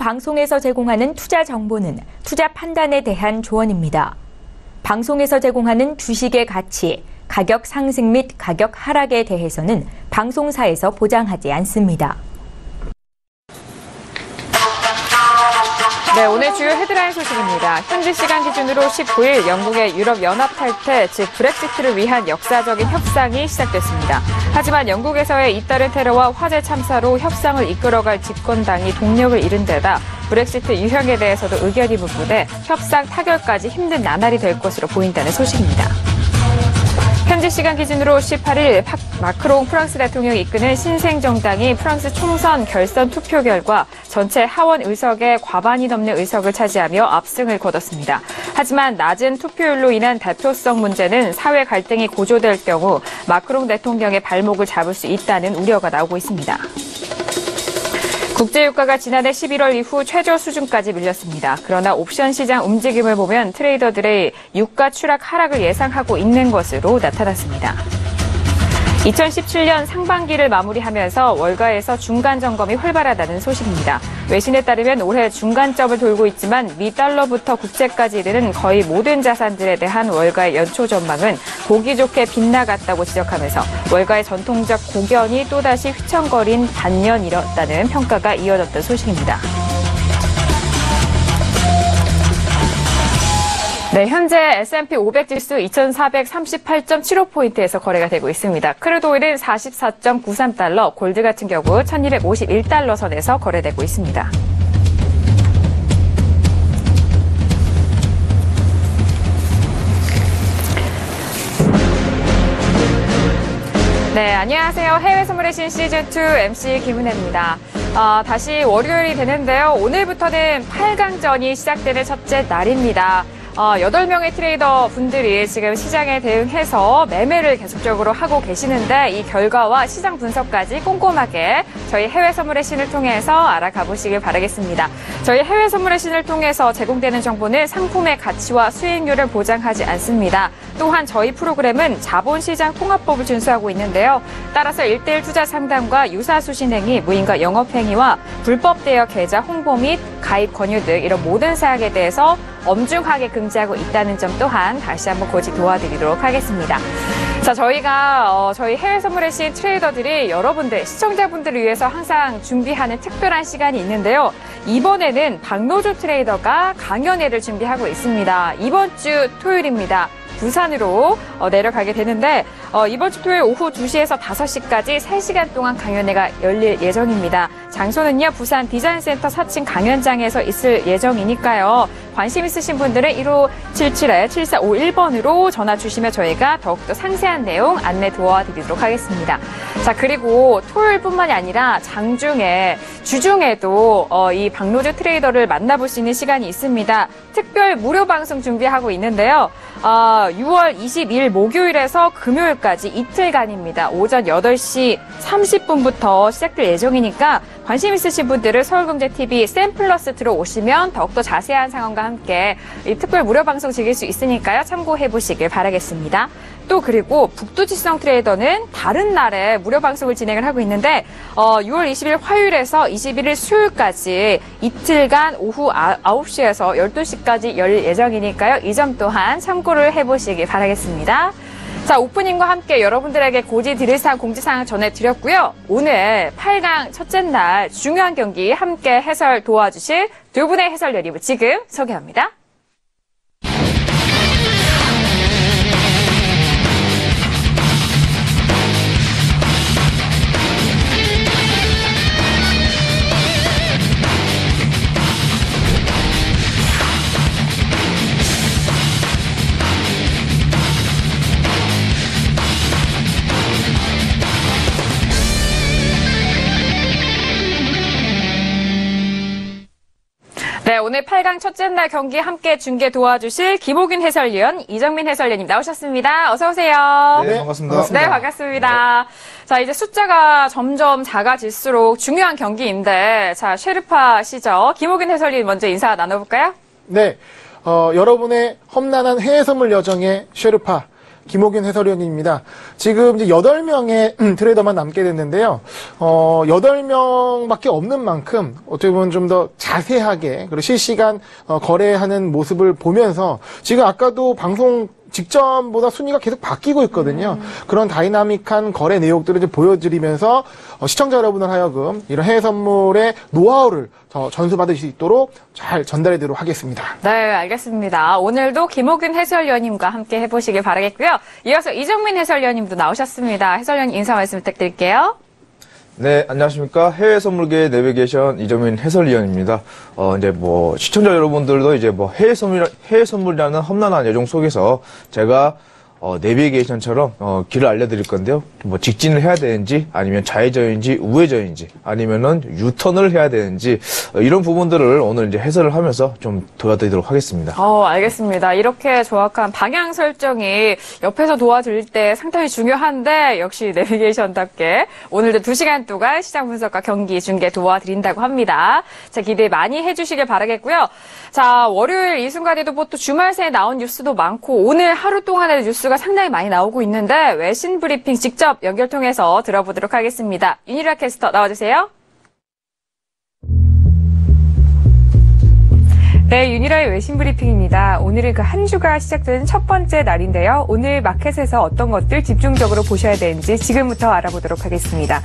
방송에서 제공하는 투자 정보는 투자 판단에 대한 조언입니다. 방송에서 제공하는 주식의 가치, 가격 상승 및 가격 하락에 대해서는 방송사에서 보장하지 않습니다. 네, 오늘 주요 헤드라인 소식입니다. 현지 시간 기준으로 19일 영국의 유럽연합 탈퇴, 즉 브렉시트를 위한 역사적인 협상이 시작됐습니다. 하지만 영국에서의 잇따른 테러와 화재 참사로 협상을 이끌어갈 집권당이 동력을 잃은 데다 브렉시트 유형에 대해서도 의견이 분분해 협상 타결까지 힘든 나날이 될 것으로 보인다는 소식입니다. 현지 시간 기준으로 18일 마크롱 프랑스 대통령이 이끄는 신생정당이 프랑스 총선 결선 투표 결과 전체 하원 의석의 과반이 넘는 의석을 차지하며 압승을 거뒀습니다. 하지만 낮은 투표율로 인한 대표성 문제는 사회 갈등이 고조될 경우 마크롱 대통령의 발목을 잡을 수 있다는 우려가 나오고 있습니다. 국제유가가 지난해 11월 이후 최저 수준까지 밀렸습니다. 그러나 옵션 시장 움직임을 보면 트레이더들의 유가 추락 하락을 예상하고 있는 것으로 나타났습니다. 2017년 상반기를 마무리하면서 월가에서 중간 점검이 활발하다는 소식입니다. 외신에 따르면 올해 중간점을 돌고 있지만 미 달러부터 국채까지 이르는 거의 모든 자산들에 대한 월가의 연초 전망은 보기 좋게 빗나갔다고 지적하면서 월가의 전통적 고견이 또다시 휘청거린 반년이었다는 평가가 이어졌던 소식입니다. 네, 현재 S&P 500 지수 2438.75포인트에서 거래가 되고 있습니다. 크루드 오일은 44.93달러, 골드 같은 경우 1251달러 선에서 거래되고 있습니다. 네, 안녕하세요. 해외 선물의 신 시즌2 MC 김은혜입니다. 다시 월요일이 되는데요. 오늘부터는 8강전이 시작되는 첫째 날입니다. 8명의 트레이더 분들이 지금 시장에 대응해서 매매를 계속적으로 하고 계시는데 이 결과와 시장 분석까지 꼼꼼하게 저희 해외 선물의 신을 통해서 알아가 보시길 바라겠습니다. 저희 해외 선물의 신을 통해서 제공되는 정보는 상품의 가치와 수익률을 보장하지 않습니다. 또한 저희 프로그램은 자본시장 통합법을 준수하고 있는데요. 따라서 1:1 투자 상담과 유사수신 행위, 무인과 영업행위와 불법 대여 계좌 홍보 및 가입 권유 등 이런 모든 사항에 대해서 엄중하게 금지하고 있다는 점 또한 다시 한번 고지 도와드리도록 하겠습니다. 자, 저희가 저희 해외 선물의 신 트레이더들이 여러분들, 시청자분들을 위해서 항상 준비하는 특별한 시간이 있는데요. 이번에는 박노조 트레이더가 강연회를 준비하고 있습니다. 이번 주 토요일입니다. 부산으로 내려가게 되는데 이번 주 토요일 오후 2시에서 5시까지 3시간 동안 강연회가 열릴 예정입니다. 장소는요, 부산 디자인센터 4층 강연장에서 있을 예정이니까요. 관심 있으신 분들은 1577-7451번으로 전화 주시면 저희가 더욱더 상세한 내용 안내 도와드리도록 하겠습니다. 자, 그리고 토요일뿐만이 아니라 주중에도 이 박노조 트레이더를 만나볼 수 있는 시간이 있습니다. 특별 무료 방송 준비하고 있는데요. 6월 22일 목요일에서 금요일까지 이틀간입니다. 오전 8시 30분부터 시작될 예정이니까 관심 있으신 분들은 서울경제TV 샘플러스 들어오시면 더욱더 자세한 상황과 함께 이 특별 무료 방송 즐길 수 있으니까요. 참고해 보시길 바라겠습니다. 또 그리고 북두지성 트레이더는 다른 날에 무료 방송을 진행을 하고 있는데 6월 20일 화요일에서 21일 수요일까지 이틀간 오후 9시에서 12시까지 열릴 예정이니까요. 이 점 또한 참고를 해보시길 바라겠습니다. 자, 오프닝과 함께 여러분들에게 고지 드릴 사항, 공지사항 전해드렸고요. 오늘 8강 첫째 날 중요한 경기 함께 해설 도와주실 두 분의 해설 여리부 지금 소개합니다. 네, 오늘 8강 첫째 날 경기 함께 중계 도와주실 김호균 해설위원, 이정민 해설위원님 나오셨습니다. 어서 오세요. 네, 반갑습니다. 네, 반갑습니다. 자, 이제 숫자가 점점 작아질수록 중요한 경기인데, 자, 셰르파시죠. 김호균 해설위원 먼저 인사 나눠볼까요? 네, 여러분의 험난한 해외 선물 여정의 셰르파, 김호균 해설위원입니다. 지금 이제 8명의 트레이더만 남게 됐는데요. 8명밖에 없는 만큼 어떻게 보면 좀 더 자세하게 그리고 실시간 거래하는 모습을 보면서 지금 아까도 방송 직전보다 순위가 계속 바뀌고 있거든요. 그런 다이나믹한 거래 내용들을 좀 보여드리면서 시청자 여러분을 하여금 이런 해외 선물의 노하우를 더 전수받을 수 있도록 잘 전달해드리도록 하겠습니다. 네, 알겠습니다. 오늘도 김호균 해설위원님과 함께 해보시길 바라겠고요. 이어서 이정민 해설위원님도 나오셨습니다. 해설위원 인사 말씀 부탁드릴게요. 네, 안녕하십니까. 해외 선물계 내비게이션 이정민 해설위원입니다. 이제 시청자 여러분들도 이제 해외 선물이라는 험난한 여정 속에서 제가 내비게이션처럼 길을 알려드릴 건데요. 직진을 해야 되는지 아니면 좌회전인지 우회전인지 아니면은 유턴을 해야 되는지 이런 부분들을 오늘 이제 해설을 하면서 좀 도와드리도록 하겠습니다. 알겠습니다. 이렇게 정확한 방향 설정이 옆에서 도와드릴 때 상당히 중요한데 역시 내비게이션답게 오늘도 2시간 동안 시장 분석과 경기 중계 도와드린다고 합니다. 자, 기대 많이 해주시길 바라겠고요. 자, 월요일 이 순간에도 또 주말 새에 나온 뉴스도 많고 오늘 하루 동안의 뉴스가 상당히 많이 나오고 있는데 외신 브리핑 직접 연결 통해서 들어보도록 하겠습니다. 윤희라 캐스터 나와주세요. 네, 윤희라의 외신 브리핑입니다. 오늘은 그 한 주가 시작되는 첫 번째 날인데요. 오늘 마켓에서 어떤 것들 집중적으로 보셔야 되는지 지금부터 알아보도록 하겠습니다.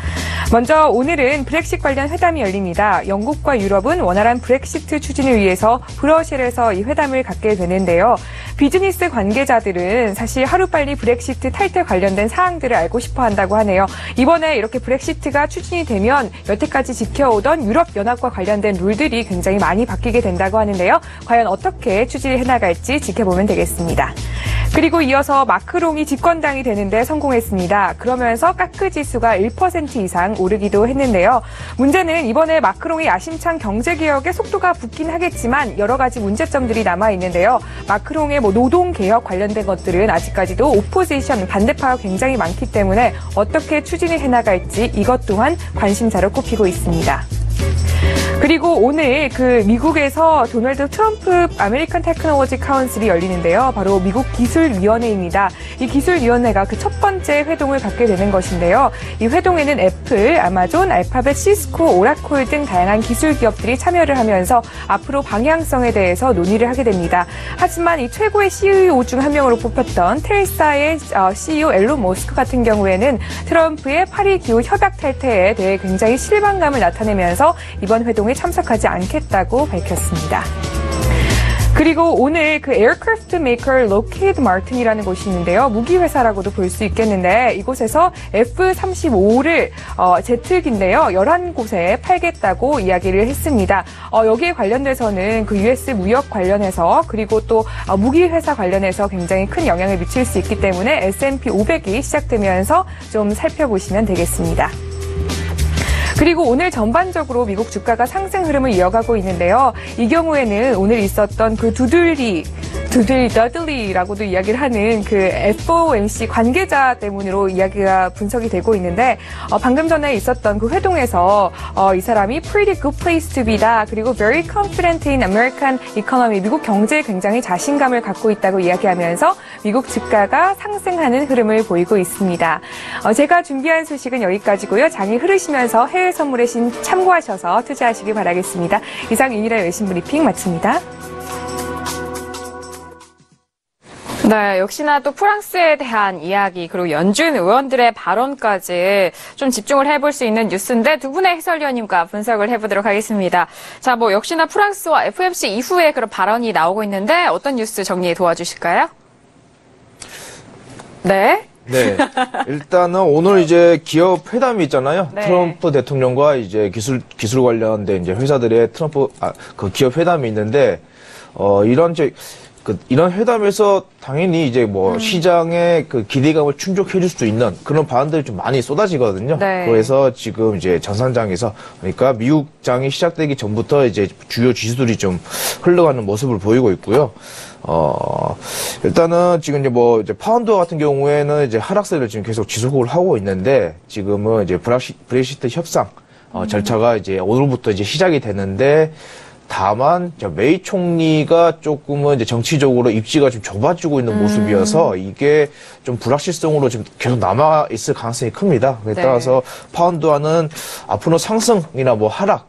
먼저 오늘은 브렉시트 관련 회담이 열립니다. 영국과 유럽은 원활한 브렉시트 추진을 위해서 브러셀에서 이 회담을 갖게 되는데요. 비즈니스 관계자들은 사실 하루빨리 브렉시트 탈퇴 관련된 사항들을 알고 싶어 한다고 하네요. 이번에 이렇게 브렉시트가 추진이 되면 여태까지 지켜오던 유럽연합과 관련된 룰들이 굉장히 많이 바뀌게 된다고 하는데요. 과연 어떻게 추진을 해나갈지 지켜보면 되겠습니다. 그리고 이어서 마크롱이 집권당이 되는데 성공했습니다. 그러면서 까크 지수가 1% 이상 오르기도 했는데요. 문제는 이번에 마크롱이 야심찬 경제개혁의 속도가 붙긴 하겠지만 여러 가지 문제점들이 남아있는데요. 마크롱의 노동개혁 관련된 것들은 아직까지도 오포지션 반대파가 굉장히 많기 때문에 어떻게 추진을 해나갈지 이것 또한 관심사로 꼽히고 있습니다. 그리고 오늘 그 미국에서 도널드 트럼프 아메리칸 테크놀로지 카운슬이 열리는데요. 바로 미국 기술위원회입니다. 이 기술위원회가 그 첫 번째 회동을 갖게 되는 것인데요. 이 회동에는 애플, 아마존, 알파벳, 시스코, 오라콜 등 다양한 기술 기업들이 참여를 하면서 앞으로 방향성에 대해서 논의를 하게 됩니다. 하지만 이 최고의 CEO 중 한 명으로 뽑혔던 테슬라의 CEO 앨런 머스크 같은 경우에는 트럼프의 파리 기후 협약 탈퇴에 대해 굉장히 실망감을 나타내면서 이번 회동에 참석하지 않겠다고 밝혔습니다. 그리고 오늘 그 에어크래프트 메이커 로키드 마틴이라는 곳이 있는데요. 무기 회사라고도 볼 수 있겠는데 이곳에서 F-35를 제트기인데요. 11곳에 팔겠다고 이야기를 했습니다. 여기에 관련돼서는 그 US 무역 관련해서 그리고 또 무기 회사 관련해서 굉장히 큰 영향을 미칠 수 있기 때문에 S&P 500이 시작되면서 좀 살펴보시면 되겠습니다. 그리고 오늘 전반적으로 미국 주가가 상승 흐름을 이어가고 있는데요. 이 경우에는 오늘 있었던 그 더들리라고도 이야기를 하는 그 FOMC 관계자 때문으로 이야기가 분석이 되고 있는데 방금 전에 있었던 그 회동에서 이 사람이 pretty good place to be다. 그리고 very confident in American economy. 미국 경제에 굉장히 자신감을 갖고 있다고 이야기하면서 미국 주가가 상승하는 흐름을 보이고 있습니다. 제가 준비한 소식은 여기까지고요. 장이 흐르시면서 해외 선물의 신 참고하셔서 투자하시기 바라겠습니다. 이상 윤희라의 외신 브리핑 마칩니다. 네, 역시나 또 프랑스에 대한 이야기 그리고 연준 의원들의 발언까지 좀 집중을 해볼 수 있는 뉴스인데 두 분의 해설위원님과 분석을 해보도록 하겠습니다. 자, 역시나 프랑스와 FOMC 이후에 그런 발언이 나오고 있는데 어떤 뉴스 정리해 도와주실까요? 네. 네. 일단은 오늘 이제 기업 회담이 있잖아요. 네. 트럼프 대통령과 이제 기술 관련된 이제 회사들의 그 기업 회담이 있는데, 이런 회담에서 당연히 이제 시장의 그 기대감을 충족해 줄 수 있는 그런 발언들이 좀 많이 쏟아지거든요. 네. 그래서 지금 이제 전산장에서 그러니까 미국장이 시작되기 전부터 이제 주요 지수들이 좀 흘러가는 모습을 보이고 있고요. 일단은 지금 이제 파운드 같은 경우에는 이제 하락세를 지금 계속 지속을 하고 있는데 지금은 이제 브렉시트 협상 절차가 이제 오늘부터 이제 시작이 되는데 다만 메이 총리가 조금은 이제 정치적으로 입지가 좀 좁아지고 있는 모습이어서 이게 좀 불확실성으로 좀 계속 남아 있을 가능성이 큽니다. 그에 네. 따라서 파운드화는 앞으로 상승이나 뭐 하락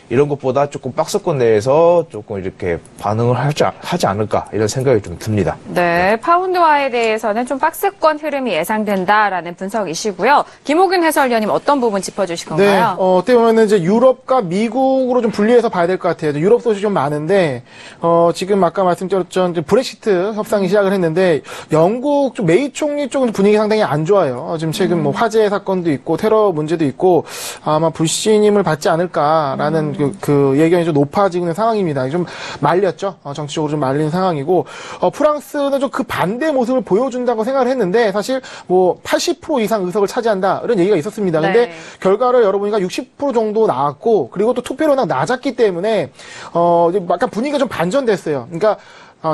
이런 것보다 조금 박스권 내에서 조금 이렇게 반응을 하지 않을까 이런 생각이 좀 듭니다. 네, 파운드화에 대해서는 좀 박스권 흐름이 예상된다라는 분석이시고요. 김호균 해설위원님 어떤 부분 짚어주실 네, 건가요? 어떻게 보면은 이제 유럽과 미국으로 좀 분리해서 봐야 될 것 같아요. 유럽 소식이 좀 많은데, 지금 아까 말씀드렸던 이제 브렉시트 협상이 시작을 했는데, 영국 쪽 메이 총리 쪽은 분위기 상당히 안 좋아요. 지금 최근 뭐 화재 사건도 있고, 테러 문제도 있고, 아마 불신임을 받지 않을까라는 그 예견이 좀 높아지고 있는 상황입니다. 좀 말렸죠. 정치적으로 좀 말린 상황이고, 프랑스는 좀 그 반대 모습을 보여준다고 생각을 했는데, 사실 뭐 80% 이상 의석을 차지한다, 이런 얘기가 있었습니다. 근데 네. 결과를 열어보니까 60% 정도 나왔고, 그리고 또 투표율이 낮았기 때문에, 이제 약간 분위기가 좀 반전됐어요. 그러니까,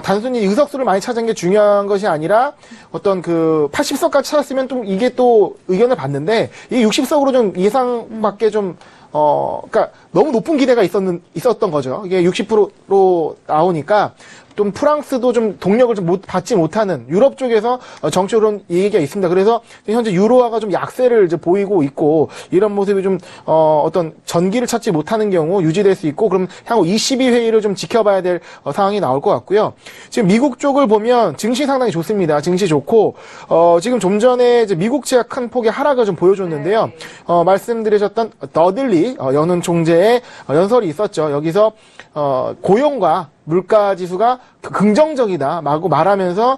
단순히 의석수를 많이 찾은 게 중요한 것이 아니라, 어떤 그 80석까지 찾았으면 좀 이게 또 의견을 받는데, 이 60석으로 좀 예상 밖에 좀, 그러니까 너무 높은 기대가 있었던 거죠. 이게 60%로 나오니까, 좀 프랑스도 좀 동력을 좀 받지 못하는 유럽 쪽에서 정치적으로 얘기가 있습니다. 그래서 현재 유로화가 좀 약세를 이제 보이고 있고 이런 모습이 좀 어떤 전기를 찾지 못하는 경우 유지될 수 있고 그럼 향후 22회의를 좀 지켜봐야 될 상황이 나올 것 같고요. 지금 미국 쪽을 보면 증시 상당히 좋습니다. 증시 좋고 지금 좀 전에 이제 미국채가 큰 폭의 하락을 좀 보여줬는데요. 말씀드리셨던 더들리 연은 총재의 연설이 있었죠. 여기서 고용과 물가 지수가 긍정적이다 라고 말하면서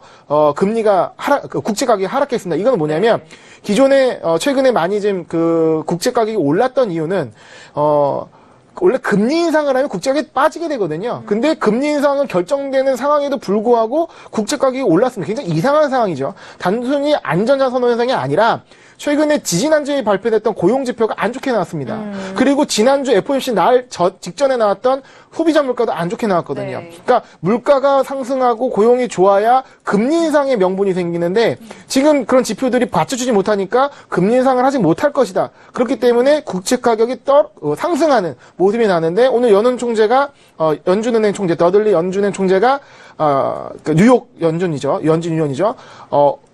금리가 국채 가격이 하락했습니다. 이건 뭐냐면 기존에 최근에 많이 좀 그 국채 가격이 올랐던 이유는 원래 금리 인상을 하면 국채 가격이 빠지게 되거든요. 근데 금리 인상을 결정되는 상황에도 불구하고 국채 가격이 올랐습니다. 굉장히 이상한 상황이죠. 단순히 안전자 선호 현상이 아니라 최근에 지지난주에 발표됐던 고용지표가 안 좋게 나왔습니다. 그리고 지난주 FOMC 직전에 나왔던 소비자 물가도 안 좋게 나왔거든요. 네. 그러니까 물가가 상승하고 고용이 좋아야 금리 인상의 명분이 생기는데 지금 그런 지표들이 받쳐주지 못하니까 금리 인상을 하지 못할 것이다. 그렇기 때문에 국채 가격이 상승하는 모습이 나는데 오늘 연은 총재가 연준은행 총재 더들리 연준은행 총재가 그 뉴욕 연준 유년이죠.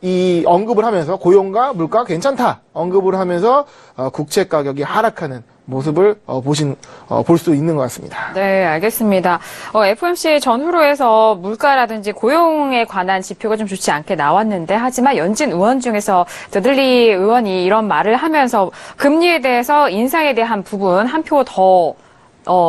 이 언급을 하면서 고용과 물가 괜찮다 언급을 하면서 국채 가격이 하락하는 모습을 볼 수 있는 것 같습니다. 네, 알겠습니다. FOMC 전후로해서 물가라든지 고용에 관한 지표가 좀 좋지 않게 나왔는데 하지만 연준 의원 중에서 더들리 의원이 이런 말을 하면서 금리에 대해서 인상에 대한 부분 한 표 더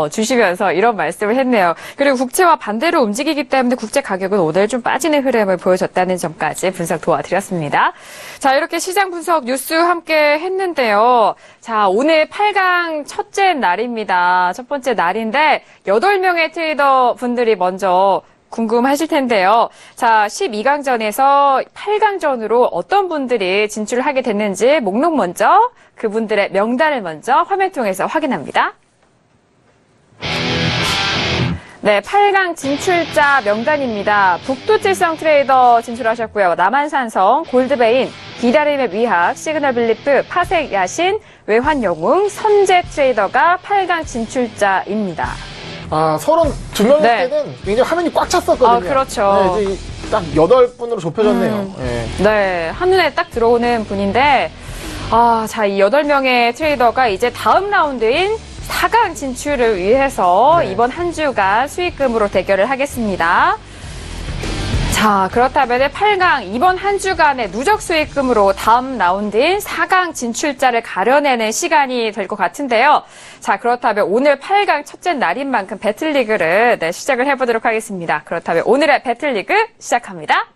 주시면서 이런 말씀을 했네요. 그리고 국채와 반대로 움직이기 때문에 국채 가격은 오늘 좀 빠지는 흐름을 보여줬다는 점까지 분석 도와드렸습니다. 자, 이렇게 시장 분석 뉴스 함께 했는데요. 자, 오늘 8강 첫째 날입니다. 첫 번째 날인데 8명의 트레이더 분들이 먼저 궁금하실 텐데요. 자, 12강전에서 8강전으로 어떤 분들이 진출하게 됐는지 목록 먼저 그분들의 명단을 먼저 화면 통해서 확인합니다. 네, 8강 진출자 명단입니다. 북두칠성 트레이더 진출하셨고요. 남한산성, 골드베인, 기다림의 위학, 시그널빌리프, 파색 야신, 외환영웅, 선제 트레이더가 8강 진출자입니다. 32명일 네. 때는 굉장히 화면이 꽉 찼었거든요. 그렇죠. 네, 이제 딱 8분으로 좁혀졌네요. 네. 네, 한눈에 딱 들어오는 분인데, 자, 이 8명의 트레이더가 이제 다음 라운드인 4강 진출을 위해서 네. 이번 한 주간 수익금으로 대결을 하겠습니다. 자, 그렇다면 8강 이번 한 주간의 누적 수익금으로 다음 라운드인 4강 진출자를 가려내는 시간이 될 것 같은데요. 자, 그렇다면 오늘 8강 첫째 날인 만큼 배틀리그를 시작을 해보도록 하겠습니다. 그렇다면 오늘의 배틀리그 시작합니다.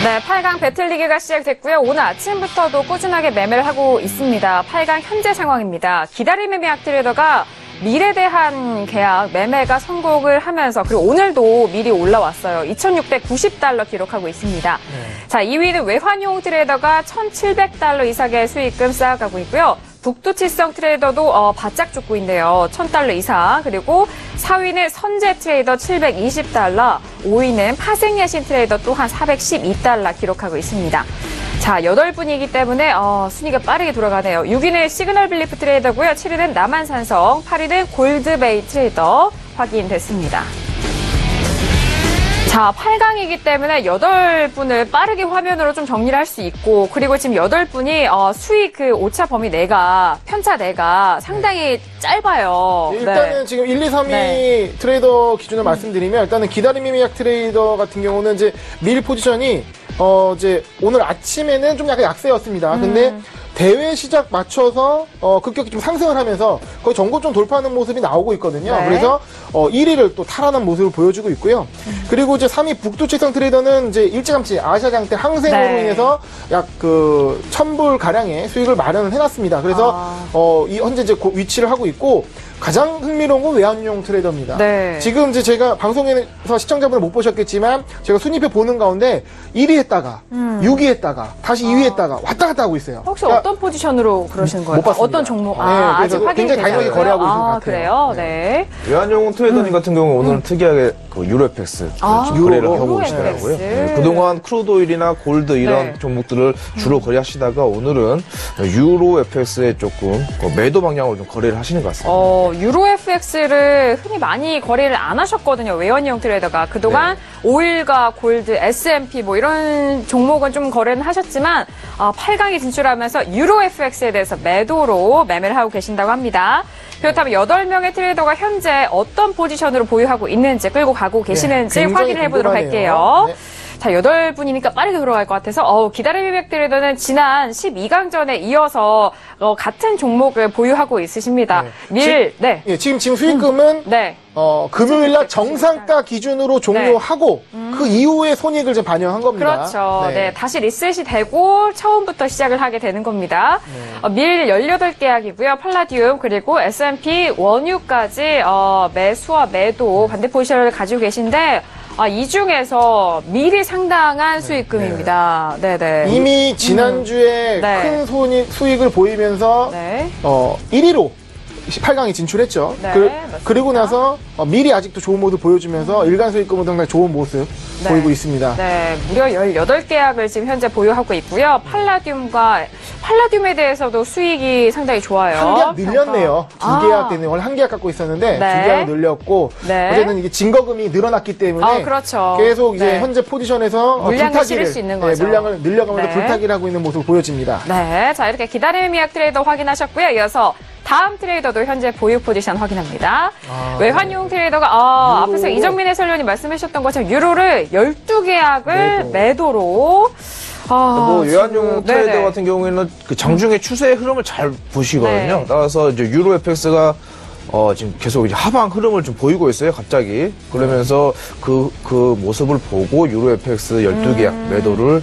네, 8강 배틀리그가 시작됐고요. 오늘 아침부터도 꾸준하게 매매를 하고 있습니다. 8강 현재 상황입니다. 기다림의 미학 트레이더가 밀에 대한 계약 매매가 성공을 하면서 그리고 오늘도 밀이 올라왔어요. 2,690달러 기록하고 있습니다. 자, 2위는 외환용 트레이더가 1,700달러 이상의 수익금 쌓아가고 있고요. 북두칠성 트레이더도 바짝 죽고 있네요. 1,000달러 이상. 그리고 4위는 선제 트레이더 720달러. 5위는 파생야신 트레이더 또한 412달러 기록하고 있습니다. 자, 8분이기 때문에 순위가 빠르게 돌아가네요. 6위는 시그널 빌리프 트레이더고요. 7위는 남한산성, 8위는 골드베이 트레이더 확인됐습니다. 자, 8강이기 때문에 8분을 빠르게 화면으로 좀 정리를 할 수 있고, 그리고 지금 8분이 수익 그 오차 범위 내가, 편차 내가 상당히 짧아요. 일단은 지금 1, 2, 3위 트레이더 기준을 말씀드리면, 일단은 기다림의 미약 트레이더 같은 경우는 이제 밀 포지션이 이제 오늘 아침에는 좀 약간 약세였습니다. 근데 대회 시작 맞춰서 급격히 좀 상승을 하면서 거의 전고점 돌파하는 모습이 나오고 있거든요. 네. 그래서 1위를 또 탈환한 모습을 보여주고 있고요. 그리고 이제 3위 북두칠성 트레이더는 이제 일찌감치 아시아장대 항생으로 네. 인해서 약 1,000불 가량의 수익을 마련을 해놨습니다. 그래서 현재 이제 위치를 하고 있고, 가장 흥미로운 건 외환용 트레이더입니다. 네. 지금 이제 제가 방송에서 시청자분들 못 보셨겠지만 제가 순위표 보는 가운데 1위 했다가 6위 했다가 다시 2위 했다가 왔다 갔다 하고 있어요. 혹시 어떤 포지션으로 그러시는 거예요? 못 봤습니다. 어떤 종목? 네, 아직 그래서 확인이 굉장히 다양하게 되나요? 거래하고 있는 것 같아요. 그래요? 네. 외환용 트레이더님 같은 경우 오늘은 특이하게 그 유로FX 지금 거래를 하고 유로FX. 계시더라고요. 네, 그동안 크루드 오일이나 골드 이런 네. 종목들을 주로 거래하시다가 오늘은 유로FX에 조금 매도 방향으로 좀 거래를 하시는 것 같습니다. 유로FX를 흔히 많이 거래를 안 하셨거든요. 외환용 트레이더가. 그동안 오일과 골드, S&P 뭐 이런 종목은 좀 거래는 하셨지만 8강에 진출하면서 유로FX에 대해서 매도로 매매를 하고 계신다고 합니다. 그렇다면 8명의 트레이더가 현재 어떤 포지션으로 보유하고 있는지, 끌고 가고 계시는지 굉장히 확인을 해보도록 궁금하네요. 할게요. 네. 자, 8분이니까 빠르게 돌아갈 것 같아서, 기다림의 백 트레이더는 지난 12강전에 이어서, 같은 종목을 보유하고 있으십니다. 지금 수익금은 네. 금요일날 정상가 기준으로 종료하고 그 이후에 손익을 좀 반영한 겁니다. 그렇죠. 네. 다시 리셋이 되고 처음부터 시작을 하게 되는 겁니다. 밀 18계약이고요. 팔라디움 그리고 S&P 원유까지 매수와 매도 반대 포지션을 가지고 계신데 이 중에서 밀이 상당한 수익금입니다. 네네. 이미 지난주에 큰 수익을 보이면서 1위로 18강에 진출했죠. 네, 그리고 나서 밀이 아직도 좋은 모습 보여주면서 일간 수익금은 상당히 좋은 모습 보이고 있습니다. 네, 무려 18계약을 지금 현재 보유하고 있고요. 팔라듐에 대해서도 수익이 상당히 좋아요. 한 계약 늘렸네요. 두 계약 때문에 원래 한 계약 갖고 있었는데 두 계약 늘렸고 어제는 이게 증거금이 늘어났기 때문에 그렇죠. 계속 이제 현재 포지션에서 물량을 실을 수 있는 거죠. 물량을 늘려가면서 불타기를 하고 있는 모습을 보여집니다. 네, 자 이렇게 기다림의 미약 트레이더 확인하셨고요. 이어서 다음 트레이더도 현재 보유 포지션 확인합니다. 외환용 트레이더가 앞에서 이정민 해설위원이 말씀하셨던 것처럼 유로를 12계약을 매도로 외환용 트레이더 같은 경우에는 그 장중에 추세의 흐름을 잘 보시거든요. 따라서 이제 유로 FX가 지금 계속 이제 하방 흐름을 좀 보이고 있어요, 갑자기. 그러면서 그 모습을 보고 유로 FX 12계약 매도를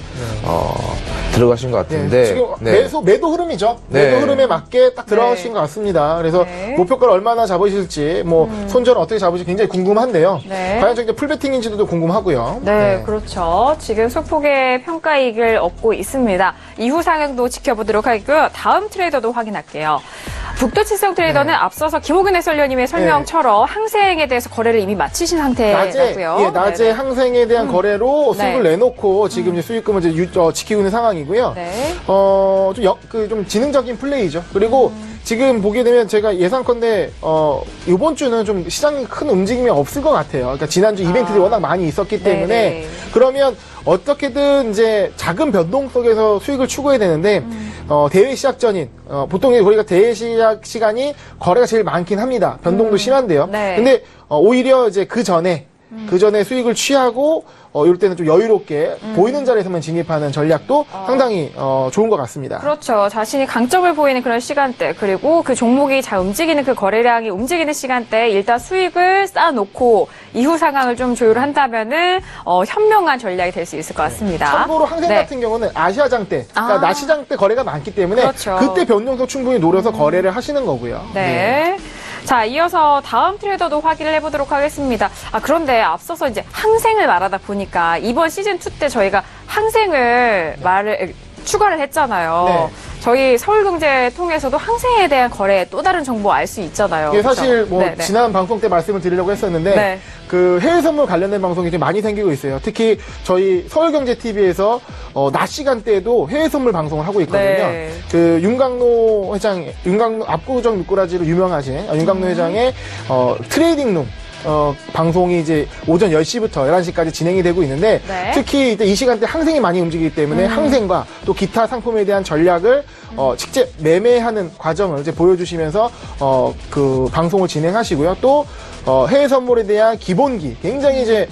들어가신 것 같은데. 지금 매도 흐름이죠. 매도 흐름에 맞게 딱 들어가신 것 같습니다. 그래서 목표가를 얼마나 잡으실지, 손절은 어떻게 잡으실지 굉장히 궁금한데요. 과연 저게 풀베팅인지도 궁금하고요. 네, 그렇죠. 지금 소폭의 평가이익을 얻고 있습니다. 이후 상황도 지켜보도록 하고요. 다음 트레이더도 확인할게요. 북두칠성 트레이더는 앞서서 김호균 해설위원님의 설명처럼 항생에 대해서 거래를 이미 마치신 상태라고요. 낮에 항생에 대한 거래로 수익을 내놓고 지금 이제 수익금을 이제 지키고 있는 상황이고요. 좀 지능적인 플레이죠. 그리고 지금 보게 되면 제가 예상컨대 이번 주는 좀 시장이 큰 움직임이 없을 것 같아요. 그러니까 지난주 이벤트들이 워낙 많이 있었기 때문에 그러면 어떻게든 이제 작은 변동 속에서 수익을 추구해야 되는데 대회 시작 전인 보통 우리가 대회 시작 시간이 거래가 제일 많긴 합니다. 변동도 심한데요. 근데 오히려 이제 그 전에 수익을 취하고 이럴 때는 좀 여유롭게 보이는 자리에서만 진입하는 전략도 상당히 좋은 것 같습니다. 그렇죠. 자신이 강점을 보이는 그런 시간대 그리고 그 종목이 잘 움직이는 그 거래량이 움직이는 시간대에 일단 수익을 쌓아놓고 이후 상황을 좀 조율을 한다면은 현명한 전략이 될 수 있을 것 같습니다. 참고로 항생 같은 경우는 아시아장 때, 그러니까 낮 시장 때 거래가 많기 때문에 그때 변동성 충분히 노려서 거래를 하시는 거고요. 자, 이어서 다음 트레이더도 확인을 해보도록 하겠습니다. 그런데 앞서서 이제 항생을 말하다 보니까 이번 시즌2 때 저희가 항생을 추가를 했잖아요. 저희 서울경제 통해서도 항생에 대한 거래 또 다른 정보 알 수 있잖아요. 이게 사실 그렇죠? 뭐 네네. 지난 방송 때 말씀을 드리려고 했었는데 네. 그 해외 선물 관련된 방송이 좀 많이 생기고 있어요. 특히 저희 서울경제TV에서 낮 시간대에도 해외 선물 방송을 하고 있거든요. 네. 그 윤강로 회장, 윤강로 압구정 미꾸라지로 유명하신 윤강로 회장의 트레이딩룸 방송이 이제 오전 10시부터 11시까지 진행이 되고 있는데 네. 특히 이제 이 시간대 항생이 많이 움직이기 때문에 항생과 또 기타 상품에 대한 전략을 직접 매매하는 과정을 이제 보여주시면서 그 방송을 진행하시고요. 또 해외 선물에 대한 기본기 굉장히 이제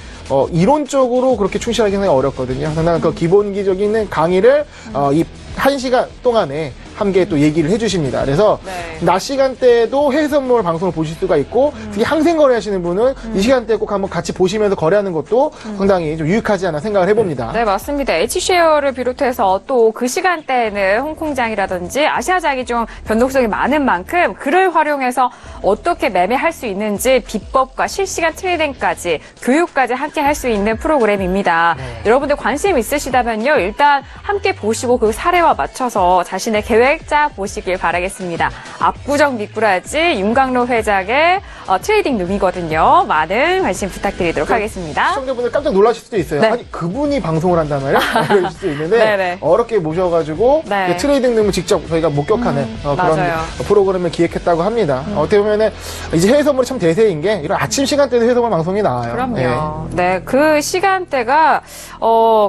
이론적으로 그렇게 충실하기 상당히 어렵거든요. 상당히 그 기본기적인 강의를 이 1시간 동안에 함께 또 얘기를 해주십니다. 그래서 네. 낮 시간대에도 해외 선물 방송을 보실 수가 있고 특히 항생 거래하시는 분은 이 시간대에 꼭 한번 같이 보시면서 거래하는 것도 상당히 좀 유익하지 않나 생각을 해봅니다. 네, 맞습니다. H쉐어를 비롯해서 또 그 시간대에는 홍콩장이라든지 아시아장이 좀 변동성이 많은 만큼 그를 활용해서 어떻게 매매할 수 있는지 비법과 실시간 트레이딩까지 교육까지 함께 할 수 있는 프로그램입니다. 여러분들 관심 있으시다면요. 일단 함께 보시고 그 사례와 맞춰서 자신의 계획 짜 보시길 바라겠습니다. 압구정 미꾸라지 윤강로 회장의 트레이딩 룸이거든요. 많은 관심 부탁드리도록 하겠습니다. 시청자분들 깜짝 놀라실 수도 있어요. 네. 아니 그분이 방송을 한단 말이야? 그러실 수도 있는데 네네. 어렵게 모셔가지고 네. 트레이딩 룸을 직접 저희가 목격하는 그런 맞아요. 프로그램을 기획했다고 합니다. 어떻게 보면은 이제 해외 선물이 참 대세인 게 이런 아침 시간대도 해외 선물 방송이 나와요. 그럼요. 네, 그 시간대가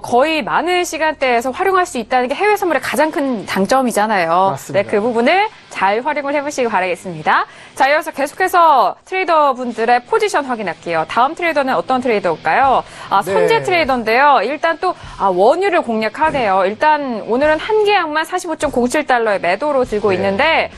거의 많은 시간대에서 활용할 수 있다는 게 해외 선물의 가장 큰 장점이잖아요. 맞습니다. 네, 그 부분을 잘 활용을 해보시기 바라겠습니다. 자, 이어서 계속해서 트레이더 분들의 포지션 확인할게요. 다음 트레이더는 어떤 트레이더일까요? 선제 네. 트레이더인데요. 일단 또 원유를 공략하네요. 일단 오늘은 한 계약만 45.07달러의 매도로 들고 네. 있는데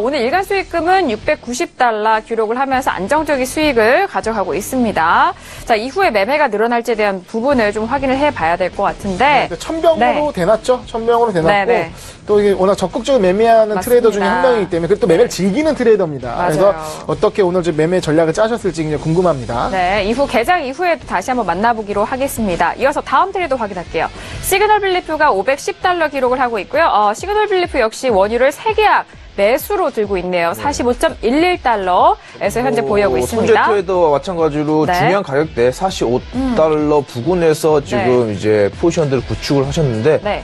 오늘 일간 수익금은 690달러 기록을 하면서 안정적인 수익을 가져가고 있습니다. 자, 이후에 매매가 늘어날지에 대한 부분을 좀 확인을 해봐야 될 것 같은데. 천병으로 네. 대놨죠. 천병으로 대놨고 네네. 또 이게 워낙 적극적으로 매매하는 맞습니다. 트레이더 중에 한 명이기 때문에 그리고 또 매매를 즐기는 트레이더입니다. 맞아요. 그래서 어떻게 오늘 좀 매매 전략을 짜셨을지 굉장히 궁금합니다. 네, 이후 개장 이후에도 다시 한번 만나보기로 하겠습니다. 이어서 다음 트레이더 확인할게요. 시그널 빌리프가 510달러 기록을 하고 있고요. 시그널 빌리프 역시 원유를 3계약 매수로 들고 있네요. 45.11달러에서 현재 보유하고 선제 있습니다. 트레이더와 마찬가지로 네. 중요한 가격대 45달러 부근에서 지금 이제 포지션들을 구축을 하셨는데 네.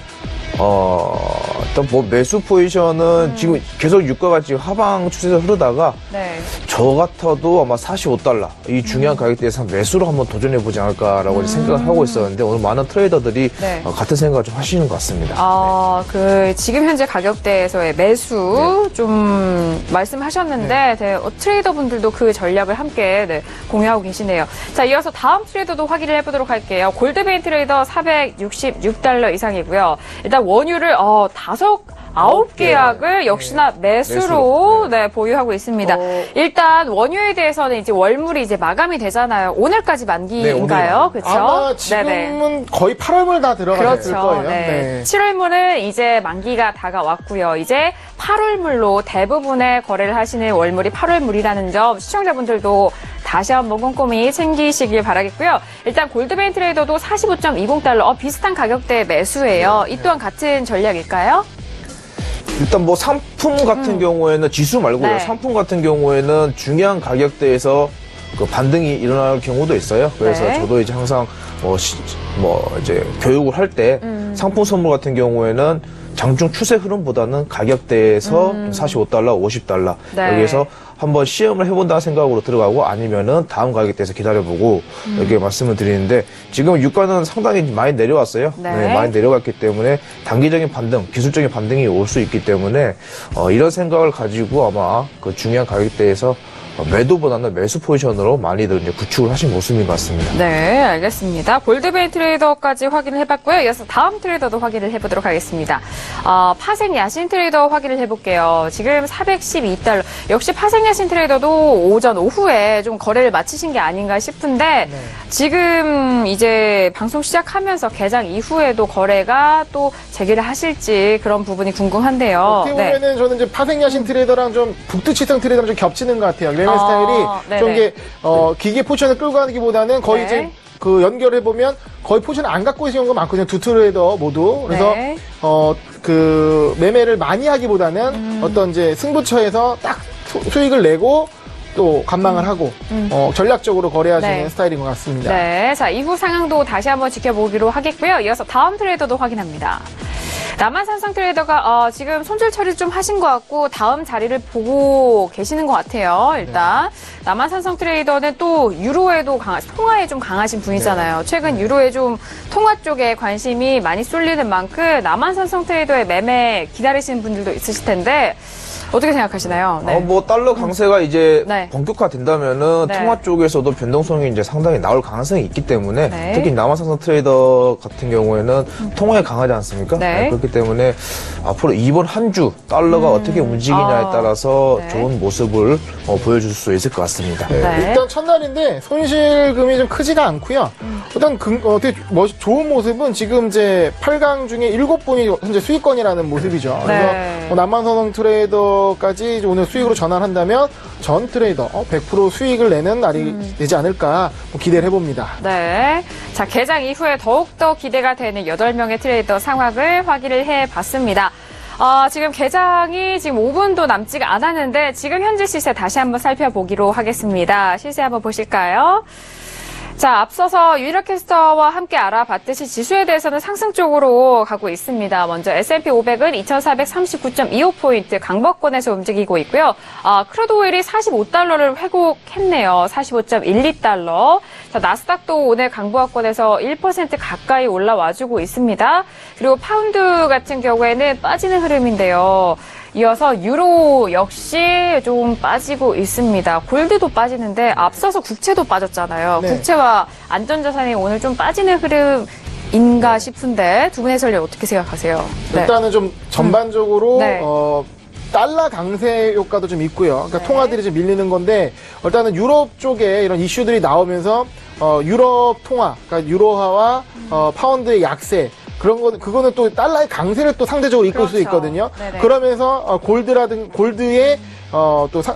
일단 뭐 매수 포지션은 지금 계속 유가가 지금 하방 추세에서 흐르다가 네. 저 같아도 아마 45달러 이 중요한 가격대에서 매수로 한번 도전해보지 않을까라고 생각을 하고 있었는데 오늘 많은 트레이더들이 네. 같은 생각을 좀 하시는 것 같습니다. 지금 현재 가격대에서의 매수 좀 말씀하셨는데 트레이더 분들도 그 전략을 함께 공유하고 계시네요. 자, 이어서 다음 트레이더도 확인을 해보도록 할게요. 골드베인 트레이더 466달러 이상이고요. 일단 원유를 9계약을 역시나 매수로 보유하고 있습니다. 일단 원유에 대해서는 이제 월물이 이제 마감이 되잖아요. 오늘까지 만기인가요? 그렇죠? 아마 지금은 거의 8월물 다 들어갈 거예요. 네. 7월물은 이제 만기가 다가왔고요. 이제 8월물로 대부분의 거래를 하시는 월물이 8월물이라는 점 시청자분들도 다시 한번 꼼꼼히 챙기시길 바라겠고요. 일단 골드베인 트레이더도 45.20달러 비슷한 가격대의 매수예요. 이 또한 같은 전략일까요? 일단 뭐 상품 같은 경우에는 지수 말고요. 네. 상품 같은 경우에는 중요한 가격대에서 그 반등이 일어날 경우도 있어요. 그래서 네. 저도 이제 항상 이제 교육을 할 때 상품 선물 같은 경우에는 장중 추세 흐름보다는 가격대에서 45달러, 50달러 네. 여기에서 한번 시험을 해본다는 생각으로 들어가고 아니면은 다음 가격대에서 기다려보고 이렇게 말씀을 드리는데 지금 유가는 상당히 많이 내려왔어요. 네. 많이 내려갔기 때문에 단기적인 반등, 기술적인 반등이 올 수 있기 때문에 이런 생각을 가지고 아마 그 중요한 가격대에서 매도보다는 매수 포지션으로 많이들 이제 구축을 하신 모습인 것 같습니다. 네, 알겠습니다. 골드베인 트레이더까지 확인을 해봤고요. 이어서 다음 트레이더도 확인을 해보도록 하겠습니다. 파생 야신 트레이더 확인을 해볼게요. 지금 412달러. 역시 파생 야신 트레이더도 오전 오후에 좀 거래를 마치신 게 아닌가 싶은데 지금 이제 방송 시작하면서 개장 이후에도 거래가 또 재개를 하실지 그런 부분이 궁금한데요. 어떻게 보면은 저는 이제 파생야신 트레이더랑 좀 북두치성 트레이더랑 좀 겹치는 것 같아요. 매매 스타일이 네네. 좀 이게 기계 포지션을 끌고 가기보다는 거의 네. 이제 그 연결해 보면 거의 포지션을 안 갖고 계신 경우가 많거든요. 두 트레이더 모두. 그래서 네. 그 매매를 많이 하기보다는 어떤 이제 승부처에서 딱 수익을 내고 또 관망을 하고 전략적으로 거래하시는 네. 스타일인 것 같습니다. 네, 자 이후 상황도 다시 한번 지켜보기로 하겠고요. 이어서 다음 트레이더도 확인합니다. 남한산성 트레이더가 지금 손절 처리 좀 하신 것 같고 다음 자리를 보고 계시는 것 같아요. 일단 남한산성 트레이더는 또 유로에도 통화에 좀 강하신 분이잖아요. 최근 유로에 좀 통화 쪽에 관심이 많이 쏠리는 만큼 남한산성 트레이더의 매매 기다리시는 분들도 있으실 텐데 어떻게 생각하시나요? 네. 뭐 달러 강세가 이제 네. 본격화된다면은 네. 통화 쪽에서도 변동성이 이제 상당히 나올 가능성이 있기 때문에 네. 특히 남한산성 트레이더 같은 경우에는 통화에 강하지 않습니까? 네. 그렇기 때문에 앞으로 이번 한 주 달러가 어떻게 움직이냐에 따라서 네. 좋은 모습을 보여줄 수 있을 것 같습니다. 네. 일단 첫날인데 손실금이 좀 크지가 않고요. 일단 되게 좋은 모습은 지금 이제 8강 중에 7분이 현재 수익권이라는 모습이죠. 네. 그래서 남한산성 트레이더까지 오늘 수익으로 전환한다면 전 트레이더 100% 수익을 내는 날이 되지 않을까 기대를 해봅니다. 네. 자, 개장 이후에 더욱더 기대가 되는 8명의 트레이더 상황을 확인을 해봤습니다. 지금 개장이 지금 5분도 남지가 않았는데 지금 현재 시세 다시 한번 살펴보기로 하겠습니다. 시세 한번 보실까요? 자, 앞서서 유일학 캐스터와 함께 알아봤듯이 지수에 대해서는 상승 쪽으로 가고 있습니다. 먼저 S&P 500은 2,439.25포인트 강보권에서 움직이고 있고요. 크루드 오일이 45달러를 회복했네요. 45.12달러. 자, 나스닥도 오늘 강보권에서 1% 가까이 올라와주고 있습니다. 그리고 파운드 같은 경우에는 빠지는 흐름인데요. 이어서 유로 역시 좀 빠지고 있습니다. 골드도 빠지는데 앞서서 국채도 빠졌잖아요. 네. 국채와 안전자산이 오늘 좀 빠지는 흐름인가 싶은데 두 분 해설위원 어떻게 생각하세요? 네. 일단은 좀 전반적으로 네. 달러 강세 효과도 좀 있고요. 그러니까 네. 통화들이 좀 밀리는 건데 일단은 유럽 쪽에 이런 이슈들이 나오면서 유럽 통화, 그러니까 유로화와 파운드의 약세 그거는 또 달러의 강세를 또 상대적으로 이끌 그렇죠. 수 있거든요. 네네. 그러면서 골드의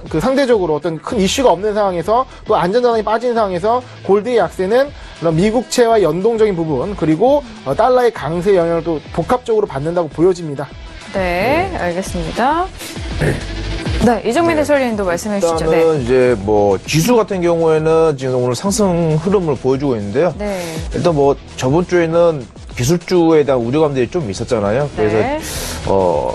그 상대적으로 어떤 큰 이슈가 없는 상황에서 또 안전자산이 빠진 상황에서 골드의 약세는 그런 미국채와 연동적인 부분 그리고 달러의 강세 영향을 또 복합적으로 받는다고 보여집니다. 네, 알겠습니다. 네, 이정민 해설위원도 말씀해 주시죠. 네. 일단은 이제 뭐 지수 같은 경우에는 지금 오늘 상승 흐름을 보여주고 있는데요. 네. 일단 뭐 저번 주에는 기술주에 대한 우려감들이 좀 있었잖아요. 그래서 네.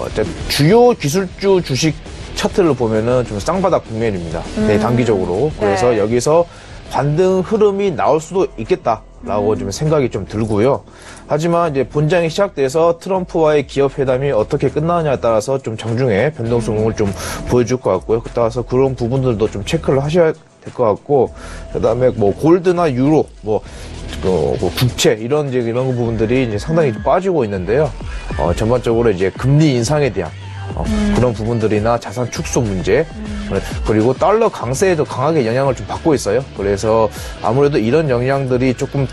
이제 주요 기술주 주식 차트를 보면은 좀 쌍바닥 국면입니다. 네, 단기적으로. 그래서 네. 여기서 반등 흐름이 나올 수도 있겠다라고 좀 생각이 좀 들고요. 하지만 이제 본장이 시작돼서 트럼프와의 기업 회담이 어떻게 끝나느냐에 따라서 좀 장중에 변동성을 좀 보여줄 것 같고요. 따라서 그런 부분들도 좀 체크를 하셔야 될 것 같고, 그다음에 뭐 골드나 유로, 뭐 국채 이런 부분들이 이제 상당히 빠지고 있는데요. 전반적으로 이제 금리 인상에 대한 그런 부분들이나 자산 축소 문제 그리고 달러 강세에도 강하게 영향을 좀 받고 있어요. 그래서 아무래도 이런 영향들이 조금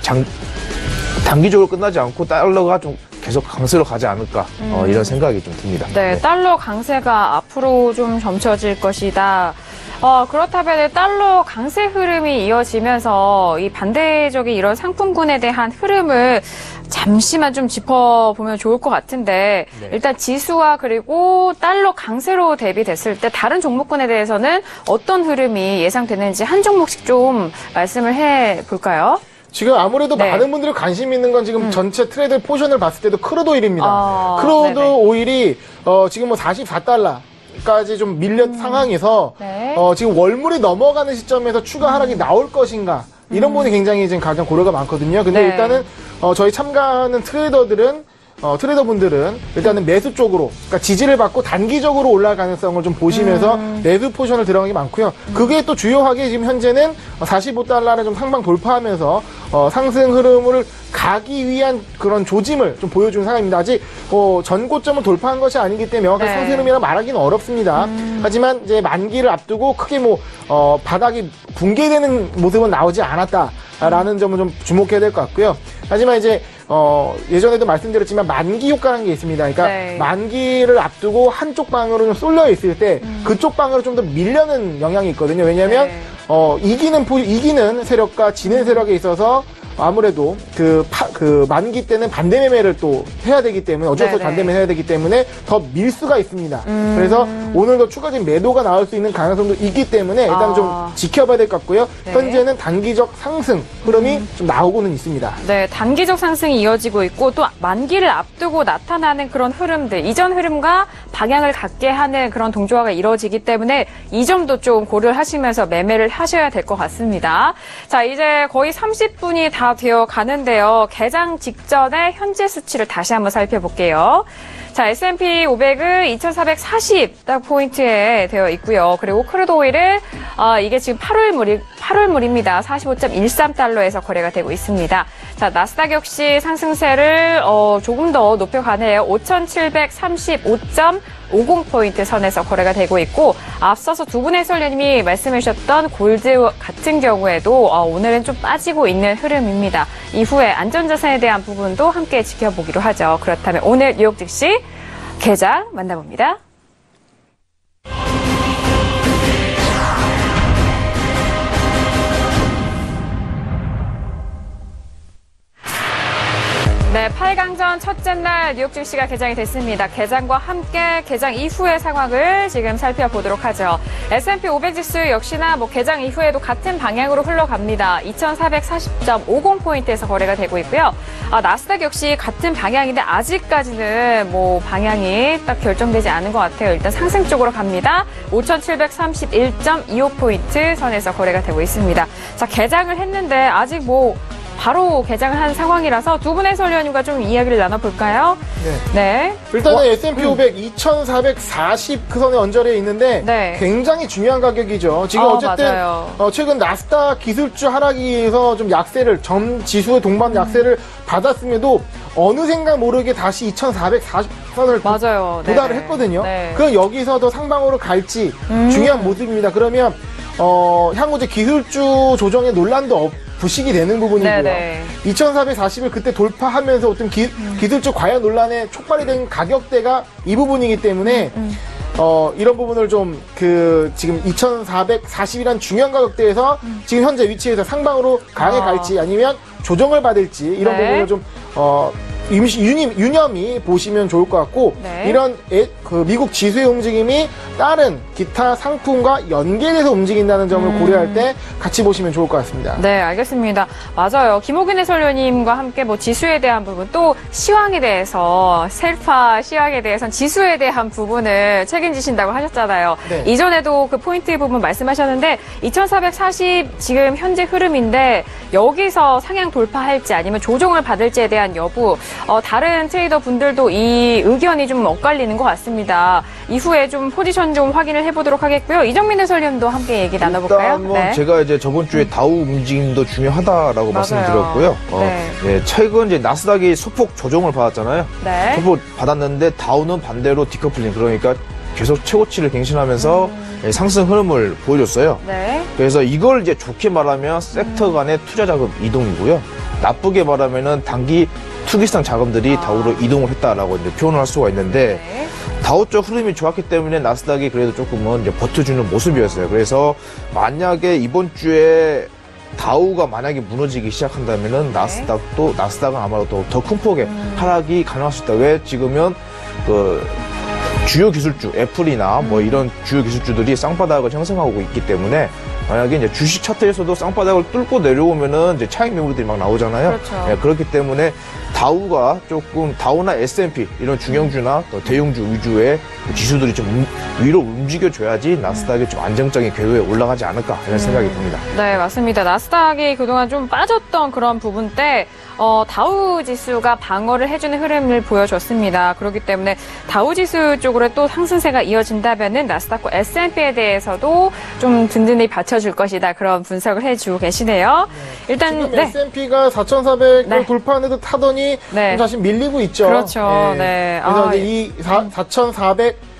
단기적으로 끝나지 않고 달러가 좀 계속 강세로 가지 않을까 이런 생각이 좀 듭니다. 네, 달러 강세가 앞으로 좀 점쳐질 것이다. 그렇다면 달러 강세 흐름이 이어지면서 이 반대적인 이런 상품군에 대한 흐름을 잠시만 좀 짚어보면 좋을 것 같은데 네. 일단 지수와 그리고 달러 강세로 대비됐을 때 다른 종목군에 대해서는 어떤 흐름이 예상되는지 한 종목씩 좀 말씀을 해볼까요? 지금 아무래도 네. 많은 분들이 관심 있는 건 지금 전체 트레이드 포션을 봤을 때도 크루드 오일입니다. 크루드 네네. 오일이 지금 뭐 44달러까지 좀 밀렸 상황에서 네. 지금 월물이 넘어가는 시점에서 추가 하락이 나올 것인가 이런 부분이 굉장히 지금 가장 고려가 많거든요. 근데 네. 일단은 저희 참가하는 트레이더분들은 일단은 매수 쪽으로, 그러니까 지지를 받고 단기적으로 올라갈 가능성을 좀 보시면서 매수 포션을 들어간 게 많고요. 그게 또 주요하게 지금 현재는 45달러를 좀 상방 돌파하면서 상승 흐름을 가기 위한 그런 조짐을 좀 보여주는 상황입니다. 아직 전고점을 돌파한 것이 아니기 때문에 명확한 네. 상승 흐름이라 말하기는 어렵습니다. 하지만 이제 만기를 앞두고 크게 바닥이 붕괴되는 모습은 나오지 않았다라는 점을 좀 주목해야 될 것 같고요. 하지만 이제 예전에도 말씀드렸지만 만기 효과라는 게 있습니다. 그러니까 네. 만기를 앞두고 한쪽 방으로 좀 쏠려 있을 때 그쪽 방으로 좀 더 밀려는 영향이 있거든요. 왜냐하면 네. 이기는 세력과 지는 세력에 있어서 아무래도 그 만기 때는 반대 매매를 또 해야 되기 때문에 어쩔 수 없이 반대 매매 해야 되기 때문에 더 밀 수가 있습니다. 그래서 오늘도 추가적인 매도가 나올 수 있는 가능성도 있기 때문에 일단 좀 지켜봐야 될 것 같고요. 네. 현재는 단기적 상승 흐름이 좀 나오고는 있습니다. 네, 단기적 상승이 이어지고 있고 또 만기를 앞두고 나타나는 그런 흐름들, 이전 흐름과 방향을 갖게 하는 그런 동조화가 이루어지기 때문에 이 점도 좀 고려를 하시면서 매매를 하셔야 될 것 같습니다. 자, 이제 거의 30분이 다 되어 가는데요. 개장 직전에 현재 수치를 다시 한번 살펴볼게요. 자, S&P 500은 2,440 딱 포인트에 되어 있고요. 그리고 크루드 오일은 이게 지금 8월물입니다. 45.13달러에서 거래가 되고 있습니다. 자, 나스닥 역시 상승세를 조금 더 높여가네요. 5,735.50포인트 선에서 거래가 되고 있고, 앞서서 두 분의 해설위원님이 말씀해 주셨던 골드 같은 경우에도 오늘은 좀 빠지고 있는 흐름입니다. 이후에 안전자산에 대한 부분도 함께 지켜보기로 하죠. 그렇다면 오늘 뉴욕 증시 개장 만나봅니다. 네, 8강전 첫째 날 뉴욕 증시가 개장이 됐습니다. 개장과 함께 개장 이후의 상황을 지금 살펴보도록 하죠. S&P 500 지수 역시나 개장 이후에도 같은 방향으로 흘러갑니다. 2,440.50포인트에서 거래가 되고 있고요. 나스닥 역시 같은 방향인데 아직까지는 방향이 딱 결정되지 않은 것 같아요. 일단 상승 쪽으로 갑니다. 5,731.25포인트 선에서 거래가 되고 있습니다. 자, 개장을 했는데 아직 바로 개장을 한 상황이라서 두 분의 해설위원님과 좀 이야기를 나눠볼까요? 네. 일단은 S&P 500 2,440 그 선에 언저리에 있는데 네. 굉장히 중요한 가격이죠. 지금 어쨌든 최근 나스닥 기술주 하락에서 좀 약세를 지수의 동반 약세를 받았음에도 어느샌가 모르게 다시 2,440선을 도달을 했거든요. 네. 그럼 여기서도 상방으로 갈지 중요한 모습입니다. 그러면 향후 이제 기술주 조정의 논란도 부식이 되는 부분이고요. 2,440을 그때 돌파하면서 어떤 기술적 과열 논란에 촉발이 된 가격대가 이 부분이기 때문에 이런 부분을 좀 지금 2,440이란 중요한 가격대에서 지금 현재 위치에서 상방으로 강하게 갈지 아니면 조정을 받을지 이런 부분을 좀 유념히 보시면 좋을 것 같고 이런 미국 지수의 움직임이 다른 기타 상품과 연계돼서 움직인다는 점을 고려할 때 같이 보시면 좋을 것 같습니다. 네, 알겠습니다. 맞아요. 김호균 해설위원님과 함께 지수에 대한 부분 또 시황에 대해서 셀파 시황에 대해서는 지수에 대한 부분을 책임지신다고 하셨잖아요. 네. 이전에도 그 포인트 부분 말씀하셨는데 2,440 지금 현재 흐름인데 여기서 상향 돌파할지 아니면 조정을 받을지에 대한 여부 다른 트레이더 분들도 이 의견이 좀 엇갈리는 것 같습니다. 이후에 좀 포지션 좀 확인을 해보도록 하겠고요. 이정민 해설위원도 함께 얘기 나눠볼까요? 일단 제가 이제 저번 주에 다우 움직임도 중요하다라고 말씀드렸고요. 최근 이제 나스닥이 소폭 조정을 받았잖아요. 소폭 받았는데 다우는 반대로 디커플링, 그러니까 계속 최고치를 갱신하면서 상승 흐름을 보여줬어요. 그래서 이걸 이제 좋게 말하면 섹터 간의 투자 자금 이동이고요. 나쁘게 말하면은 단기 투기성 자금들이 다우로 이동을 했다라고 이제 표현을 할 수가 있는데 다우 쪽 흐름이 좋았기 때문에 나스닥이 그래도 조금은 이제 버텨주는 모습이었어요. 그래서 만약에 이번 주에 다우가 만약에 무너지기 시작한다면은 나스닥은 아마도 더 큰 폭의 하락이 가능할 수 있다. 왜 지금은 주요 기술주, 애플이나 이런 주요 기술주들이 쌍바닥을 형성하고 있기 때문에 만약에 이제 주식 차트에서도 쌍바닥을 뚫고 내려오면은 이제 차익 매물들이 막 나오잖아요. 그렇기 때문에 다우나 S&P 이런 중형주나 대형주 위주의 지수들이 좀 위로 움직여줘야지 나스닥이 좀 안정적인 궤도에 올라가지 않을까 이런 생각이 듭니다. 네, 맞습니다. 나스닥이 그동안 좀 빠졌던 그런 부분 때 다우 지수가 방어를 해주는 흐름을 보여줬습니다. 그렇기 때문에 다우 지수 쪽으로 또 상승세가 이어진다면은 나스닥과 S&P에 대해서도 좀 든든히 받쳐줄 것이다. 그런 분석을 해주고 계시네요. 일단 지금 S&P가 4,400을 돌파하는 듯 하더니 좀 다시 밀리고 있죠. 그렇죠. 그래서 이제 이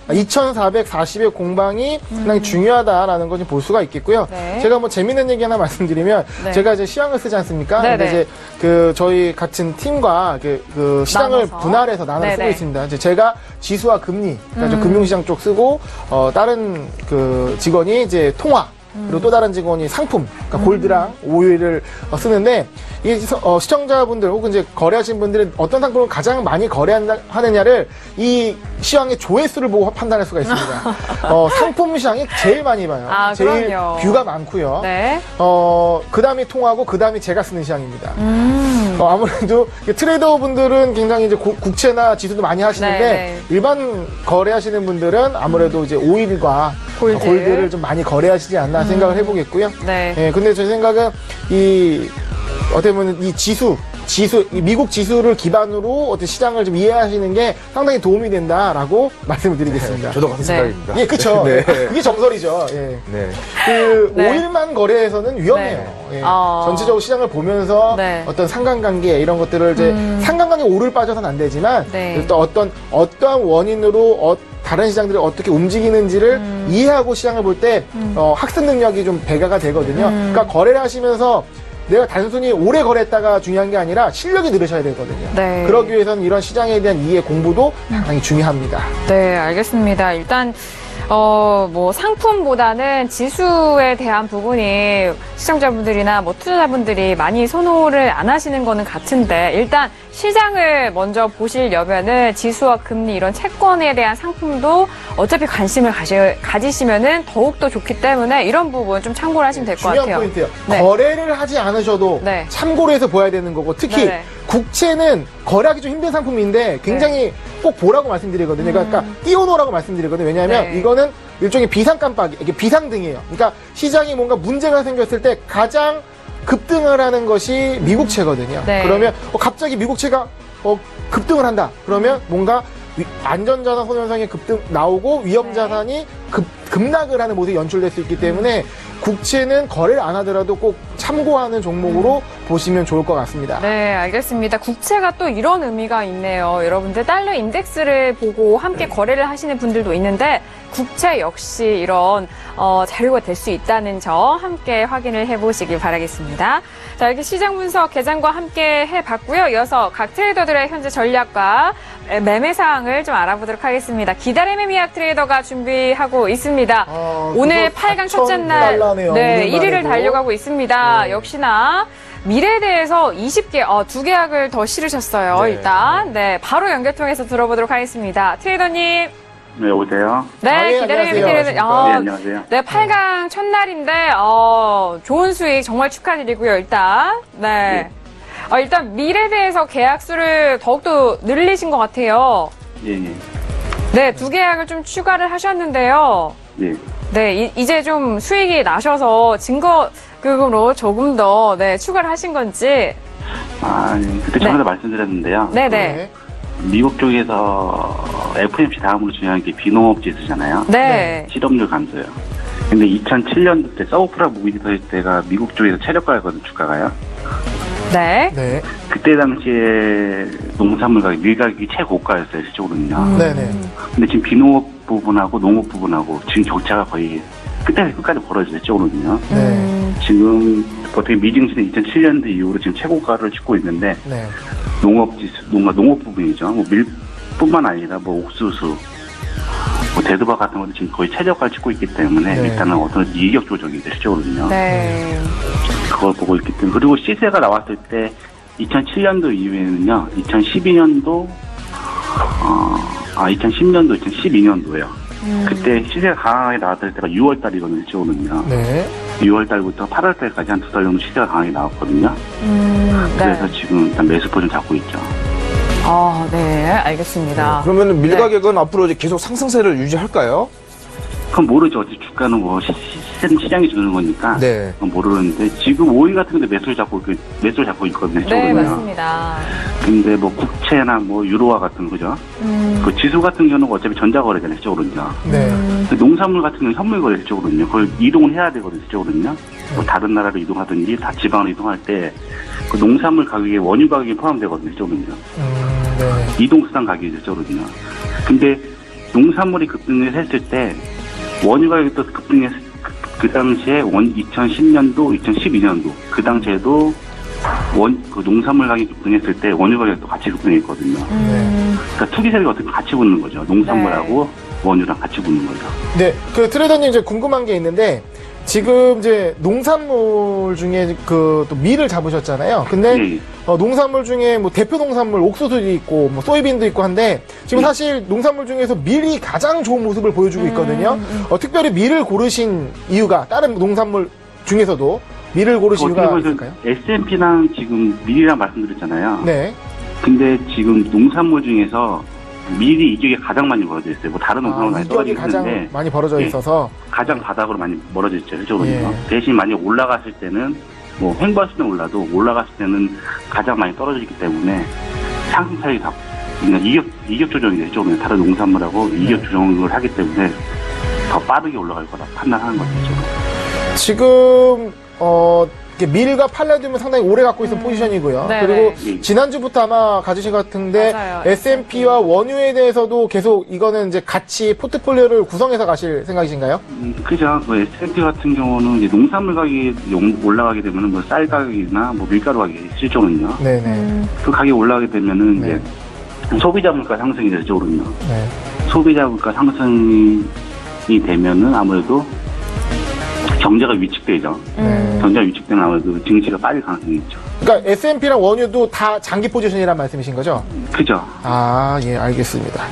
2,440의 공방이 상당히 중요하다라는 걸 볼 수가 있겠고요. 제가 재밌는 얘기 하나 말씀드리면 제가 이제 시황을 쓰지 않습니까? 근데 이제 저희 같은 팀과 시장을 분할해서 나눠서 쓰고 있습니다. 이제 제가 지수와 금리, 그러니까 금융시장 쪽 쓰고 다른 직원이 이제 통화, 그리고 또 다른 직원이 상품 그러니까 골드랑 오일을 쓰는데 이 시청자분들 혹은 이제 거래하신 분들은 어떤 상품을 가장 많이 거래하느냐를 이 시황의 조회수를 보고 판단할 수가 있습니다. 상품 시장이 제일 많이 봐요. 제일 그럼요. 뷰가 많고요. 네. 그 다음이 통하고 그 다음이 제가 쓰는 시장입니다. 아무래도 트레이더 분들은 굉장히 이제 국채나 지수도 많이 하시는데 네. 일반 거래하시는 분들은 아무래도 이제 오일과 골드를 좀 많이 거래하시지 않나 생각을 해보겠고요. 네. 예, 근데 제 생각은 어떻게 보면 이 이 미국 지수를 기반으로 어떤 시장을 좀 이해하시는 게 상당히 도움이 된다라고 말씀을 드리겠습니다. 저도 같은 생각입니다. 예, 그쵸. 네. 그게 정설이죠. 예. 네. 네. 오일만 거래해서는 위험해요. 네. 예. 전체적으로 시장을 보면서 네. 어떤 상관관계 이런 것들을 이제 상관관계 오를 빠져서는 안 되지만 네. 또 어떠한 원인으로 다른 시장들이 어떻게 움직이는지를 이해하고 시장을 볼 때 학습 능력이 좀 배가가 되거든요. 그러니까 거래를 하시면서 내가 단순히 오래 거래했다가 중요한 게 아니라 실력이 늘으셔야 되거든요. 네. 그러기 위해서는 이런 시장에 대한 이해 공부도 상당히 중요합니다. 네, 알겠습니다. 일단 뭐 상품보다는 지수에 대한 부분이 시청자분들이나 뭐 투자자분들이 많이 선호를 안 하시는 거는 같은데 일단 시장을 먼저 보시려면은 지수와 금리 이런 채권에 대한 상품도 어차피 관심을 가지시면은 더욱더 좋기 때문에 이런 부분 좀 참고를 하시면 될 것 같아요. 중요한 포인트예요. 네. 거래를 하지 않으셔도 네. 참고로 해서 보야 되는 거고 특히 네네. 국채는 거래하기 좀 힘든 상품인데 굉장히 꼭 보라고 말씀드리거든요. 그러니까 띄워놓으라고 말씀드리거든요. 왜냐하면 네. 이거는 일종의 비상 깜빡이, 이게 비상등이에요. 그러니까 시장이 뭔가 문제가 생겼을 때 가장 급등을 하는 것이 미국채거든요. 네. 그러면 갑자기 미국채가 급등을 한다. 그러면 뭔가 안전자산 손현상이 급등 나오고 위험자산이 급락을 하는 모습이 연출될 수 있기 때문에 국채는 거래를 안 하더라도 꼭 참고하는 종목으로 보시면 좋을 것 같습니다. 네, 알겠습니다. 국채가 또 이런 의미가 있네요. 여러분들 달러 인덱스를 보고 함께 거래를 하시는 분들도 있는데 국채 역시 이런 자료가 될 수 있다는 점 함께 확인을 해보시길 바라겠습니다. 자, 이렇게 시장 분석 계장과 함께 해봤고요. 이어서 각 트레이더들의 현재 전략과 매매 사항을 좀 알아보도록 하겠습니다. 기다림의 미학 트레이더가 준비하고 있습니다. 오늘 8강 첫째 날 네, 1위를 달려가고 있습니다. 네. 역시나 미래에 대해서 20개, 2계약을 더 실으셨어요. 네. 일단. 네, 바로 연결 통해서 들어보도록 하겠습니다. 트레이더님. 네, 오세요. 네, 기다림의 미학 트레이더. 네, 안녕하세요. 네, 8강 첫날인데, 좋은 수익 정말 축하드리고요, 일단. 네. 일단 미래에 대해서 계약수를 더욱더 늘리신 것 같아요. 예, 예. 네, 2계약을 좀 추가를 하셨는데요. 예. 네, 이제 좀 수익이 나셔서 증거금으로 조금 더, 네, 추가를 하신 건지. 그때 전에도 말씀드렸는데요. 네네. 네. 미국 쪽에서 FOMC 다음으로 중요한 게 비농업 지수잖아요. 네. 실업률 감소요. 근데 2007년도 때 서브프라 무기지 터질 때가 미국 쪽에서 최저가였거든요, 주가가요. 네. 네. 그때 당시에 농산물 가격, 밀가격이 최고가였어요, 실적으로는요. 네네. 근데 지금 비농업 부분하고 농업 부분하고 지금 격차가 거의 끝까지 벌어져요, 실적으로는요. 네. 지금 어떻게 미증시는 2007년도 이후로 지금 최고가를 찍고 있는데 네. 농업 지수, 농업 부분이죠. 뭐 밀뿐만 아니라 뭐 옥수수, 뭐 대두박 같은 것도 지금 거의 최저가를 찍고 있기 때문에 네. 일단은 어떤 이격 조정이 실적으로는요. 네. 그걸 보고 있기 때문에 그리고 시세가 나왔을 때 2007년도 이후에는요, 2012년도, 2010년도, 2012년도예요. 그때 시세가 강하게 나왔을 때가 6월 달이거든요, 실적으로는요. 네. 6월 달부터 8월 달까지 한 2달 정도 시세가 강하게 나왔거든요. 그래서 네. 지금 일단 매수포를 잡고 있죠. 네, 알겠습니다. 그러면 밀가격은 앞으로 이제 계속 상승세를 유지할까요? 그건 모르죠. 어차피 주가는 뭐 시장이 주는 거니까. 네. 그건 모르는데 지금 오일 같은 데 매수를 잡고 있거든요. 네, 실적으로는요. 맞습니다. 근데 뭐 국채나 뭐 유로화 같은 거죠. 그 지수 같은 경우는 어차피 전자거래잖아요, 실적으로는요. 네. 농산물 같은 경우는 현물거래 실적으로는요. 그걸 이동을 해야 되거든요, 실적으로는요. 뭐 다른 나라로 이동하든지 다 지방으로 이동할 때 그 농산물 가격에 원유 가격이 포함되거든요, 실적으로는요. 네. 이동수단 가격이죠, 실적으로는요. 근데 농산물이 급등을 했을 때 원유 가격이 또 급등했을 그 당시에 2010년도, 2012년도 그 당시에도 그 농산물 가격이 급등했을 때 원유 가격도 같이 급등했거든요. 그러니까 투기 세력이 어떻게 같이 붙는 거죠. 농산물하고 원유랑 같이 붙는 거죠. 네. 트레이더님 이제 궁금한 게 있는데 지금 이제 농산물 중에 또 밀을 잡으셨잖아요. 근데 네. 농산물 중에 뭐 대표 농산물 옥수수도 있고 뭐 소이빈도 있고 한데 지금 사실 농산물 중에서 밀이 가장 좋은 모습을 보여주고 있거든요. 특별히 밀을 고르신 이유가 다른 농산물 중에서도 밀을 고르신 이유가 있을까요? S&P랑 지금 밀이랑 말씀드렸잖아요. 네. 근데 지금 농산물 중에서 밀이 이격이 가장 많이 벌어져 있어요. 뭐 다른 농산물 많이 이격이 떨어지긴 가장 했는데 많이 벌어져 예. 있어서 가장 바닥으로 많이 멀어져 있죠. 실적으로요. 예. 대신 만약 올라갔을 때는 뭐 횡보수는 올라도 올라갔을 때는 가장 많이 떨어져 있기 때문에 상승 차익이 다 그러니까 이격 조정이 되죠. 다른 농산물하고 이격 조정을 하기 때문에 더 빠르게 올라갈 거라 판단하는 거죠. 지금 이렇게 밀과 팔라듐은 상당히 오래 갖고 있는 포지션이고요. 네네. 그리고 지난주부터 아마 가지신 것 같은데 맞아요. S&P와 원유에 대해서도 계속 이거는 이제 같이 포트폴리오를 구성해서 가실 생각이신가요? 그죠. 뭐 S&P 같은 경우는 이제 농산물 가격이 올라가게 되면은 뭐 쌀 가격이나 뭐 밀가루 가격이 실적은요. 네네. 그 가격이 올라가게 되면은 네. 이제 소비자 물가 상승이 되죠, 그럼요. 네. 소비자 물가 상승이 되면은 아무래도 경제가 위축되죠. 네. 경제가 위축되면 아무래도 증시가 빠질 가능성이 있죠. 그러니까 S&P랑 원유도 다 장기 포지션이란 말씀이신 거죠? 그죠. 아, 예, 알겠습니다.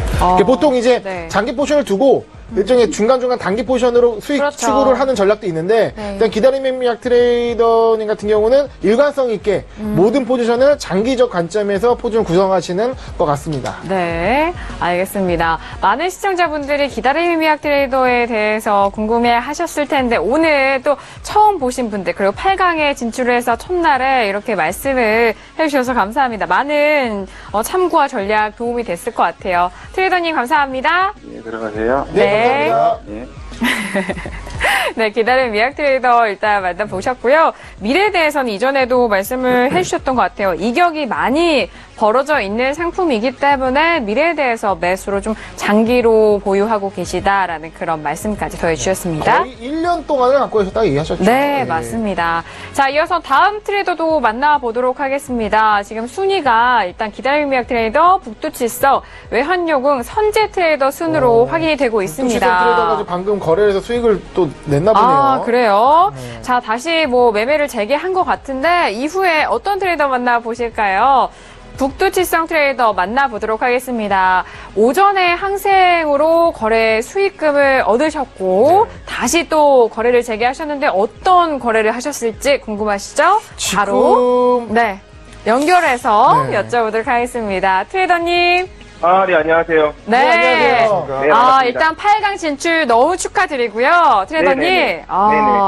보통 이제 네. 장기 포지션을 두고 일종의 중간중간 단기 포지션으로 수익 그렇죠. 추구를 하는 전략도 있는데 네. 일단 기다림 약 트레이더님 같은 경우는 일관성 있게 모든 포지션을 장기적 관점에서 포지션 구성하시는 것 같습니다. 네, 알겠습니다. 많은 시청자분들이 기다림의 미학 트레이더에 대해서 궁금해 하셨을 텐데, 오늘 또 처음 보신 분들, 그리고 8강에 진출해서 첫날에 이렇게 말씀을 해주셔서 감사합니다. 많은 감사와 전략 도움이 됐을 것 같아요. 트레이더님 감사합니다. 네, 들어가세요. 네. 감사합니다. 네. 네, 기다림 미학 트레이더 일단 만나보셨고요. 밀에 대해서는 이전에도 말씀을 해주셨던 것 같아요. 이격이 많이 벌어져 있는 상품이기 때문에 밀에 대해서 매수로 좀 장기로 보유하고 계시다라는 그런 말씀까지 더해주셨습니다. 거의 1년 동안을 갖고 계셨다고 얘기하셨죠? 네, 예. 맞습니다. 자, 이어서 다음 트레이더도 만나보도록 하겠습니다. 지금 순위가 일단 기다림 미학 트레이더, 북두칠성, 외환요금, 선제 트레이더 순으로 확인이 되고 있습니다. 트레이더가 지금 방금 거래를 해서 수익을 또 냈나 보네요. 아, 그래요? 네. 자, 다시 뭐 매매를 재개한 것 같은데 이후에 어떤 트레이더 만나보실까요? 북두칠성 트레이더 만나보도록 하겠습니다. 오전에 항생으로 거래 수익금을 얻으셨고 다시 또 거래를 재개하셨는데 어떤 거래를 하셨을지 궁금하시죠? 바로 네, 연결해서 네. 여쭤보도록 하겠습니다. 트레이더님. 아, 네, 안녕하세요. 네. 안녕하세요. 네, 반갑습니다. 일단 8강 진출 너무 축하드리고요. 트레이더님. 네네네.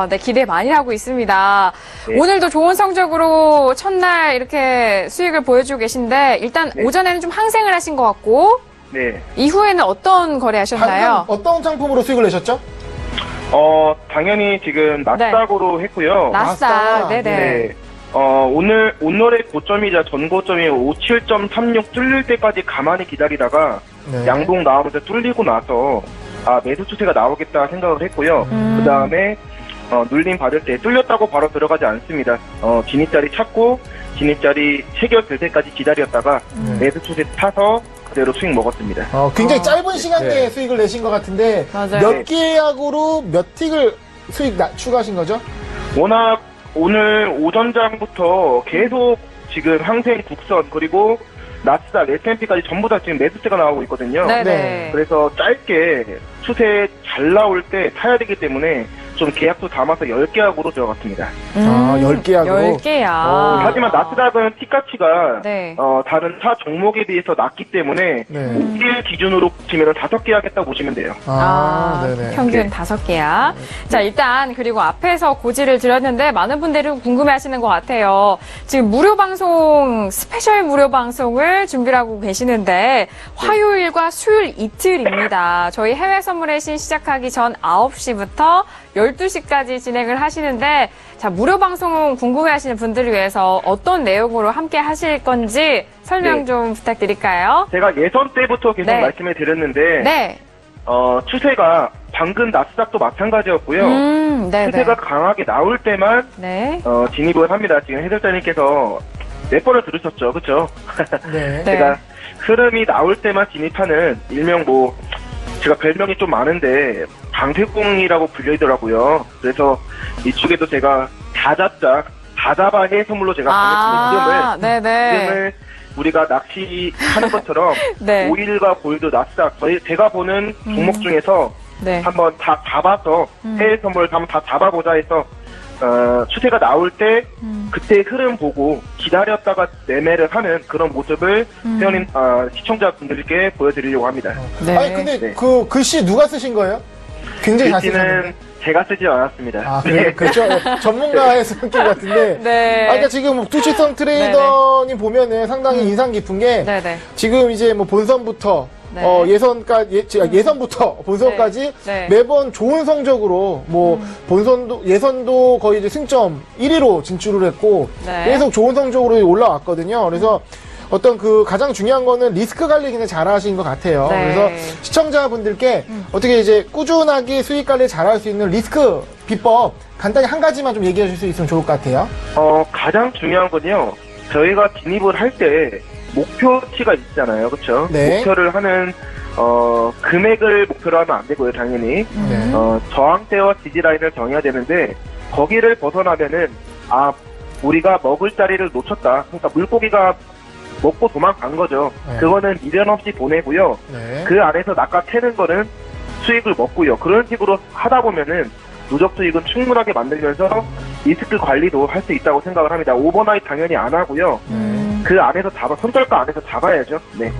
네, 기대 많이 하고 있습니다. 네. 오늘도 좋은 성적으로 첫날 이렇게 수익을 보여주고 계신데, 일단 네. 오전에는 좀 항생을 하신 것 같고, 네. 이후에는 어떤 거래 하셨나요? 방금 어떤 상품으로 수익을 내셨죠? 당연히 지금 나스닥으로 했고요. 나스닥. 네네. 네. 오늘의 고점이자 전고점이 57.36 뚫릴 때까지 가만히 기다리다가 네. 양봉 나오면서 뚫리고 나서 매수 추세가 나오겠다 생각을 했고요. 그 다음에 눌림 받을 때 뚫렸다고 바로 들어가지 않습니다. 진입자리 찾고 진입자리 체결될 때까지 기다렸다가 매수 추세 타서 그대로 수익 먹었습니다. 굉장히 짧은 시간 내에 네. 수익을 내신 것 같은데 맞아요. 몇 계약으로 몇 틱을 수익 추가하신 거죠? 워낙 오늘 오전장부터 계속 지금 항생 국선 그리고 나스닥, S&P까지 전부 다 지금 매수세가 나오고 있거든요. 네네. 네. 그래서 짧게 추세 잘 나올 때 타야 되기 때문에 좀 계약도 담아서 10계약으로 들어갔습니다. 10계약으로? 10개야. 하지만 나스닥은 T가치가 네. 다른 타 종목에 비해서 낮기 때문에 네. 5일 기준으로 치면 5계약 했다고 보시면 돼요. 네네. 평균 5개야. 자, 일단, 그리고 앞에서 고지를 드렸는데, 많은 분들이 궁금해 하시는 것 같아요. 지금 무료 방송, 스페셜 무료 방송을 준비를 하고 계시는데, 화요일과 수요일 이틀입니다. 저희 해외 선물의 신 시작하기 전 9시부터 12시까지 진행을 하시는데, 자, 무료 방송 궁금해 하시는 분들을 위해서 어떤 내용으로 함께 하실 건지 설명 네. 좀 부탁드릴까요? 제가 예선 때부터 계속 네. 말씀을 드렸는데 네. 추세가 방금 나스닥도 마찬가지였고요. 네네. 추세가 강하게 나올 때만 네. 진입을 합니다. 지금 해설자님께서 몇 번을 들으셨죠, 그렇죠? 네. 네. 제가 흐름이 나올 때만 진입하는 일명 제가 별명이 좀 많은데 강태공이라고 불리더라고요. 그래서 이쪽에도 제가 다잡아 해외 선물로 제가 가겠습니다. 이름을 우리가 낚시하는 것처럼 네. 오일과 골드, 나스닥 제가 보는 종목 중에서 네. 한번 다 잡아서 해외 선물 한번 다 잡아보자 해서 추세가 나올 때 그때 흐름 보고 기다렸다가 매매를 하는 그런 모습을 회원님 시청자분들께 보여드리려고 합니다. 네. 아니 근데 네. 그 글씨 누가 쓰신 거예요? 굉장히 잘 쓰셨는데. 글씨는 제가 쓰지 않았습니다. 아, 그래요? 그렇죠. 전문가의 성격 같은데. 네. 아, 그러니까 지금 두치성 트레이더님 보면은 상당히 인상 깊은 게 네네. 지금 이제 뭐 본선부터 네. 예선부터 본선까지 네. 매번 좋은 성적으로 뭐 예선도 거의 이제 승점 1위로 진출을 했고 네. 계속 좋은 성적으로 올라왔거든요. 그래서 어떤 그 가장 중요한 거는 리스크 관리를 잘 하신 것 같아요. 네. 그래서 시청자분들께 어떻게 이제 꾸준하게 수익 관리 잘 할 수 있는 리스크 비법 간단히 한 가지만 좀 얘기해 줄 수 있으면 좋을 것 같아요. 가장 중요한 건요. 저희가 진입을 할 때 목표치가 있잖아요. 그렇죠? 네. 목표를 하는 금액을 목표로 하면 안 되고요. 당연히. 네. 저항대와 지지라인을 정해야 되는데 거기를 벗어나면은 우리가 먹을 자리를 놓쳤다. 그러니까 물고기가 먹고 도망간 거죠. 네. 그거는 미련 없이 보내고요. 네. 그 안에서 낚아채는 거는 수익을 먹고요. 그런 식으로 하다 보면은 누적 수익은 충분하게 만들면서 리스크 관리도 할 수 있다고 생각을 합니다. 오버나잇 당연히 안 하고요. 그 안에서 손절가 안에서 잡아야죠. 네.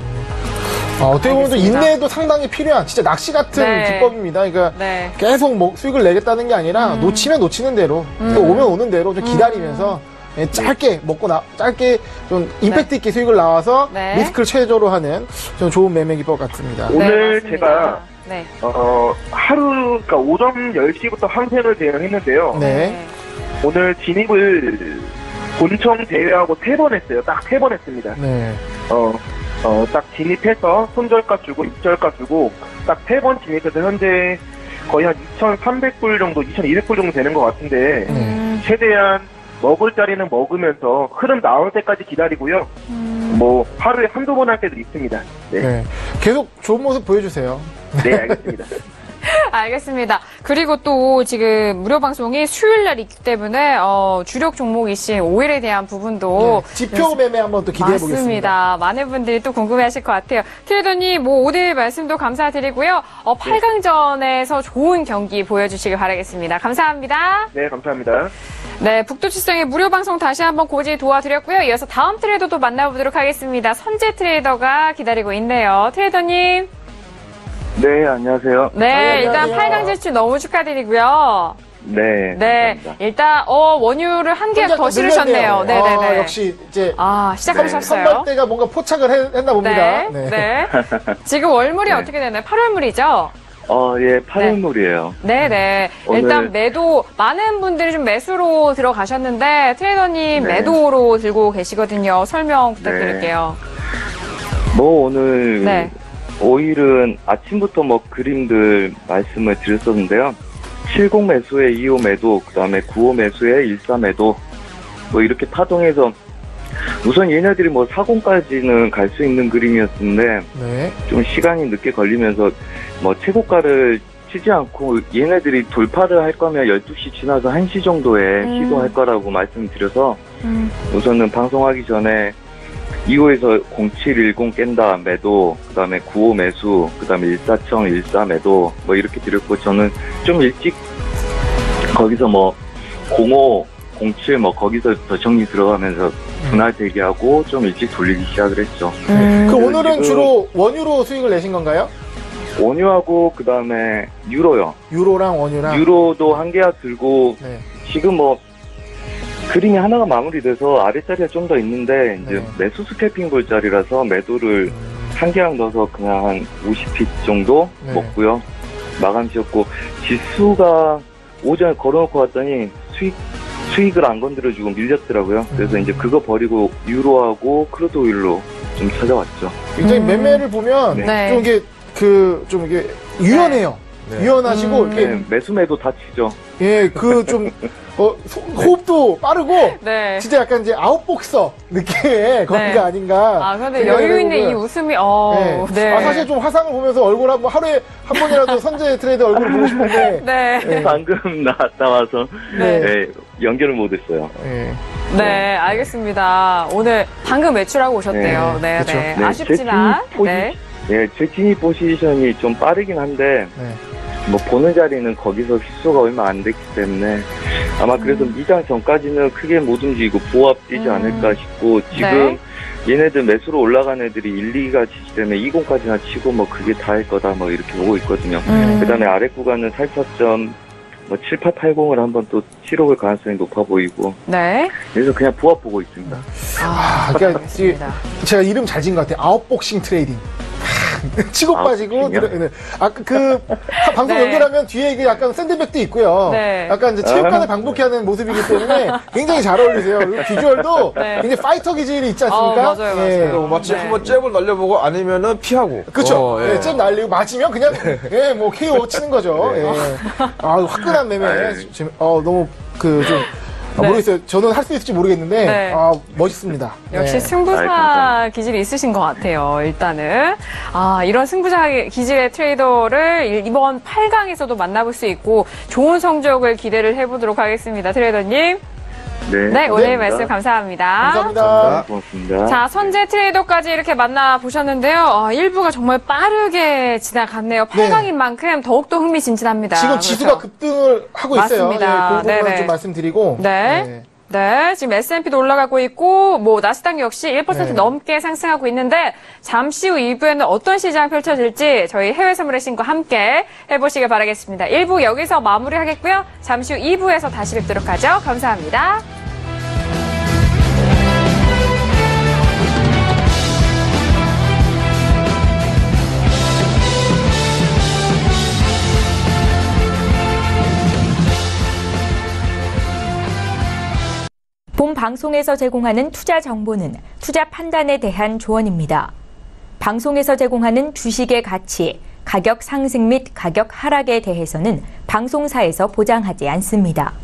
어떻게 보면 또 알겠습니다. 인내도 상당히 필요한 진짜 낚시 같은 네. 기법입니다. 그러니까 네. 계속 수익을 내겠다는 게 아니라 놓치면 놓치는 대로 또 오면 오는 대로 좀 기다리면서 짧게 짧게 좀 임팩트 있게 수익을 나와서 네. 리스크를 최저로 하는 좀 좋은 매매 기법 같습니다. 오늘 맞습니다. 제가 네. 그러니까 오전 10시부터 항생을 대응했는데요. 네. 오늘 진입을 본청 대회하고 3번 했어요. 딱 3번 했습니다. 네. 딱 진입해서 손절가 주고 입절가 주고 딱 3번 진입해서 현재 거의 한 2,300불 정도, 2,200불 정도 되는 것 같은데 네. 최대한 먹을 자리는 먹으면서 흐름 나올 때까지 기다리고요. 뭐 하루에 한두 번 할 때도 있습니다. 네, 네. 계속 좋은 모습 보여주세요. 네 알겠습니다. 알겠습니다. 그리고 또 지금 무료 방송이 수요일 날 있기 때문에 주력 종목이신 오일에 대한 부분도 네. 지표 매매 한번 또 기대해 보겠습니다. 맞습니다. 많은 분들이 또 궁금해하실 것 같아요. 트레이더님, 오늘 말씀도 감사드리고요. 8강전에서 좋은 경기 보여주시길 바라겠습니다. 감사합니다. 네 감사합니다. 네, 북두칠성의 무료 방송 다시 한번 고지 도와드렸고요. 이어서 다음 트레이더도 만나보도록 하겠습니다. 선재 트레이더가 기다리고 있네요. 트레이더님. 네, 안녕하세요. 네, 일단 안녕하세요. 8강 진출 너무 축하드리고요. 네. 네, 감사합니다. 일단 원유를 한 개가 더 실으셨네요. 네네네. 역시 이제 시작하셨어요. 선발대가 뭔가 포착을 했나 봅니다. 네, 네. 지금 월물이 네. 어떻게 되나요? 8월물이죠? 예, 8월물이에요. 네네. 오늘- 일단 매도, 많은 분들이 좀 매수로 들어가셨는데, 트레이더님 네. 매도로 들고 계시거든요. 설명 부탁드릴게요. 오늘 네. 오일은 아침부터 그림들 말씀을 드렸었는데요. 70 매수에 2호 매도, 그 다음에 9호 매수에 14 매도, 이렇게 파동해서 우선 얘네들이 40까지는 갈 수 있는 그림이었는데, 네. 좀 시간이 늦게 걸리면서 최고가를 치지 않고 얘네들이 돌파를 할 거면 12시 지나서 1시 정도에 시도할 거라고 말씀드려서 우선은 방송하기 전에 2호에서 0710 깬다 매도, 그 다음에 9호 매수, 그 다음에 14청 14 매도 이렇게 드렸고, 저는 좀 일찍 거기서 05, 07 거기서 더 정리 들어가면서 분할 대기하고 좀 일찍 돌리기 시작을 했죠. 그 오늘은 지금- 주로 원유로 수익을 내신 건가요? 원유하고 그 다음에 유로요. 유로랑 원유랑. 유로도 한 계약 들고 네. 지금 그림이 하나가 마무리돼서 아랫자리가 좀 더 있는데 이제 네. 매수 스캐핑 볼 자리라서 매도를 한 계약 넣어서 그냥 한 50핏 정도 네. 먹고요. 마감 지었고 지수가 오전에 걸어놓고 왔더니 수익을 안 건드려주고 밀렸더라고요. 그래서 이제 그거 버리고 유로하고 크루드 오일로 좀 찾아왔죠. 굉장히 매매를 보면 네. 네. 좀 이게 좀 이게 유연해요. 네. 유연하시고 이렇게 네, 매수매도 다치죠. 예, 호흡도 빠르고 네. 진짜 약간 이제 아웃복서 느낌의 거기가 아닌가. 아, 그런데 생각이 여유 있는 해보고요. 이 웃음이, 네. 네. 아, 사실 좀 화상을 보면서 얼굴 한번 하루에 한 번이라도 선재 트레이더 얼굴을 보고 싶은데. 네. 네. 방금 나왔다 와서 네. 네, 연결을 못했어요. 예. 네, 알겠습니다. 오늘 방금 매출하고 오셨대요. 네, 그쵸. 네. 네, 아쉽지만. 제 진입 네. 예, 제 진입 포지션이 좀 빠르긴 한데 네. 뭐 보는 자리는 거기서 휘수가 얼마 안 됐기 때문에 아마 그래서 미장 전까지는 크게 못 움직이고 부합 뛰지 않을까 싶고 지금 얘네들 매수로 올라간 애들이 1, 2가 치기 때문에 20까지나 치고 뭐 그게 다일 거다 뭐 이렇게 보고 있거든요. 그다음에 아래 구간은 4차점 뭐 7880을 한번 또 치러볼 가능성이 높아 보이고 네. 그래서 그냥 부합 보고 있습니다. 그러니까 알겠습니다. 제가 이름 잘 지은 것 같아요. 아웃복싱 트레이딩. 치고 빠지고 아웃복싱이요? 방송 네. 연결하면 뒤에 이게 약간 샌드백도 있고요. 네. 약간 이제 체육관을 방북해하는 모습이기 때문에 굉장히 잘 어울리세요. 그리고 비주얼도 네. 굉장히 파이터 기질이 있지 않습니까? 맞아요, 예. 맞아요. 마치 네. 한번 잽을 날려보고 아니면은 피하고. 그쵸. 예. 예, 잽 날리고 맞으면 그냥, 예, 뭐, KO 치는 거죠. 예. 아, 화끈한 매매. 너무, 모르겠어요. 저는 할 수 있을지 모르겠는데, 네. 멋있습니다. 역시 네. 승부사 감사합니다. 기질이 있으신 것 같아요, 일단은. 이런 승부사 기질의 트레이더를 이번 8강에서도 만나볼 수 있고, 좋은 성적을 기대를 해보도록 하겠습니다, 트레이더님. 네, 오늘 말씀 감사합니다. 감사합니다. 고맙습니다. 자, 선제 트레이더까지 이렇게 만나보셨는데요. 1부가 정말 빠르게 지나갔네요. 8강인 만큼 더욱더 흥미진진합니다. 지금 지수가 그렇죠? 급등을 하고 있어요. 맞습니다. 예, 그 부분만 네네. 좀 말씀드리고. 네. 네, 지금 S&P도 올라가고 있고, 나스닥 역시 1% 네. 넘게 상승하고 있는데, 잠시 후 2부에는 어떤 시장 펼쳐질지 저희 해외 선물의 신과 함께 해보시길 바라겠습니다. 1부 여기서 마무리하겠고요. 잠시 후 2부에서 다시 뵙도록 하죠. 감사합니다. 본 방송에서 제공하는 투자 정보는 투자 판단에 대한 조언입니다. 방송에서 제공하는 주식의 가치, 가격 상승 및 가격 하락에 대해서는 방송사에서 보장하지 않습니다.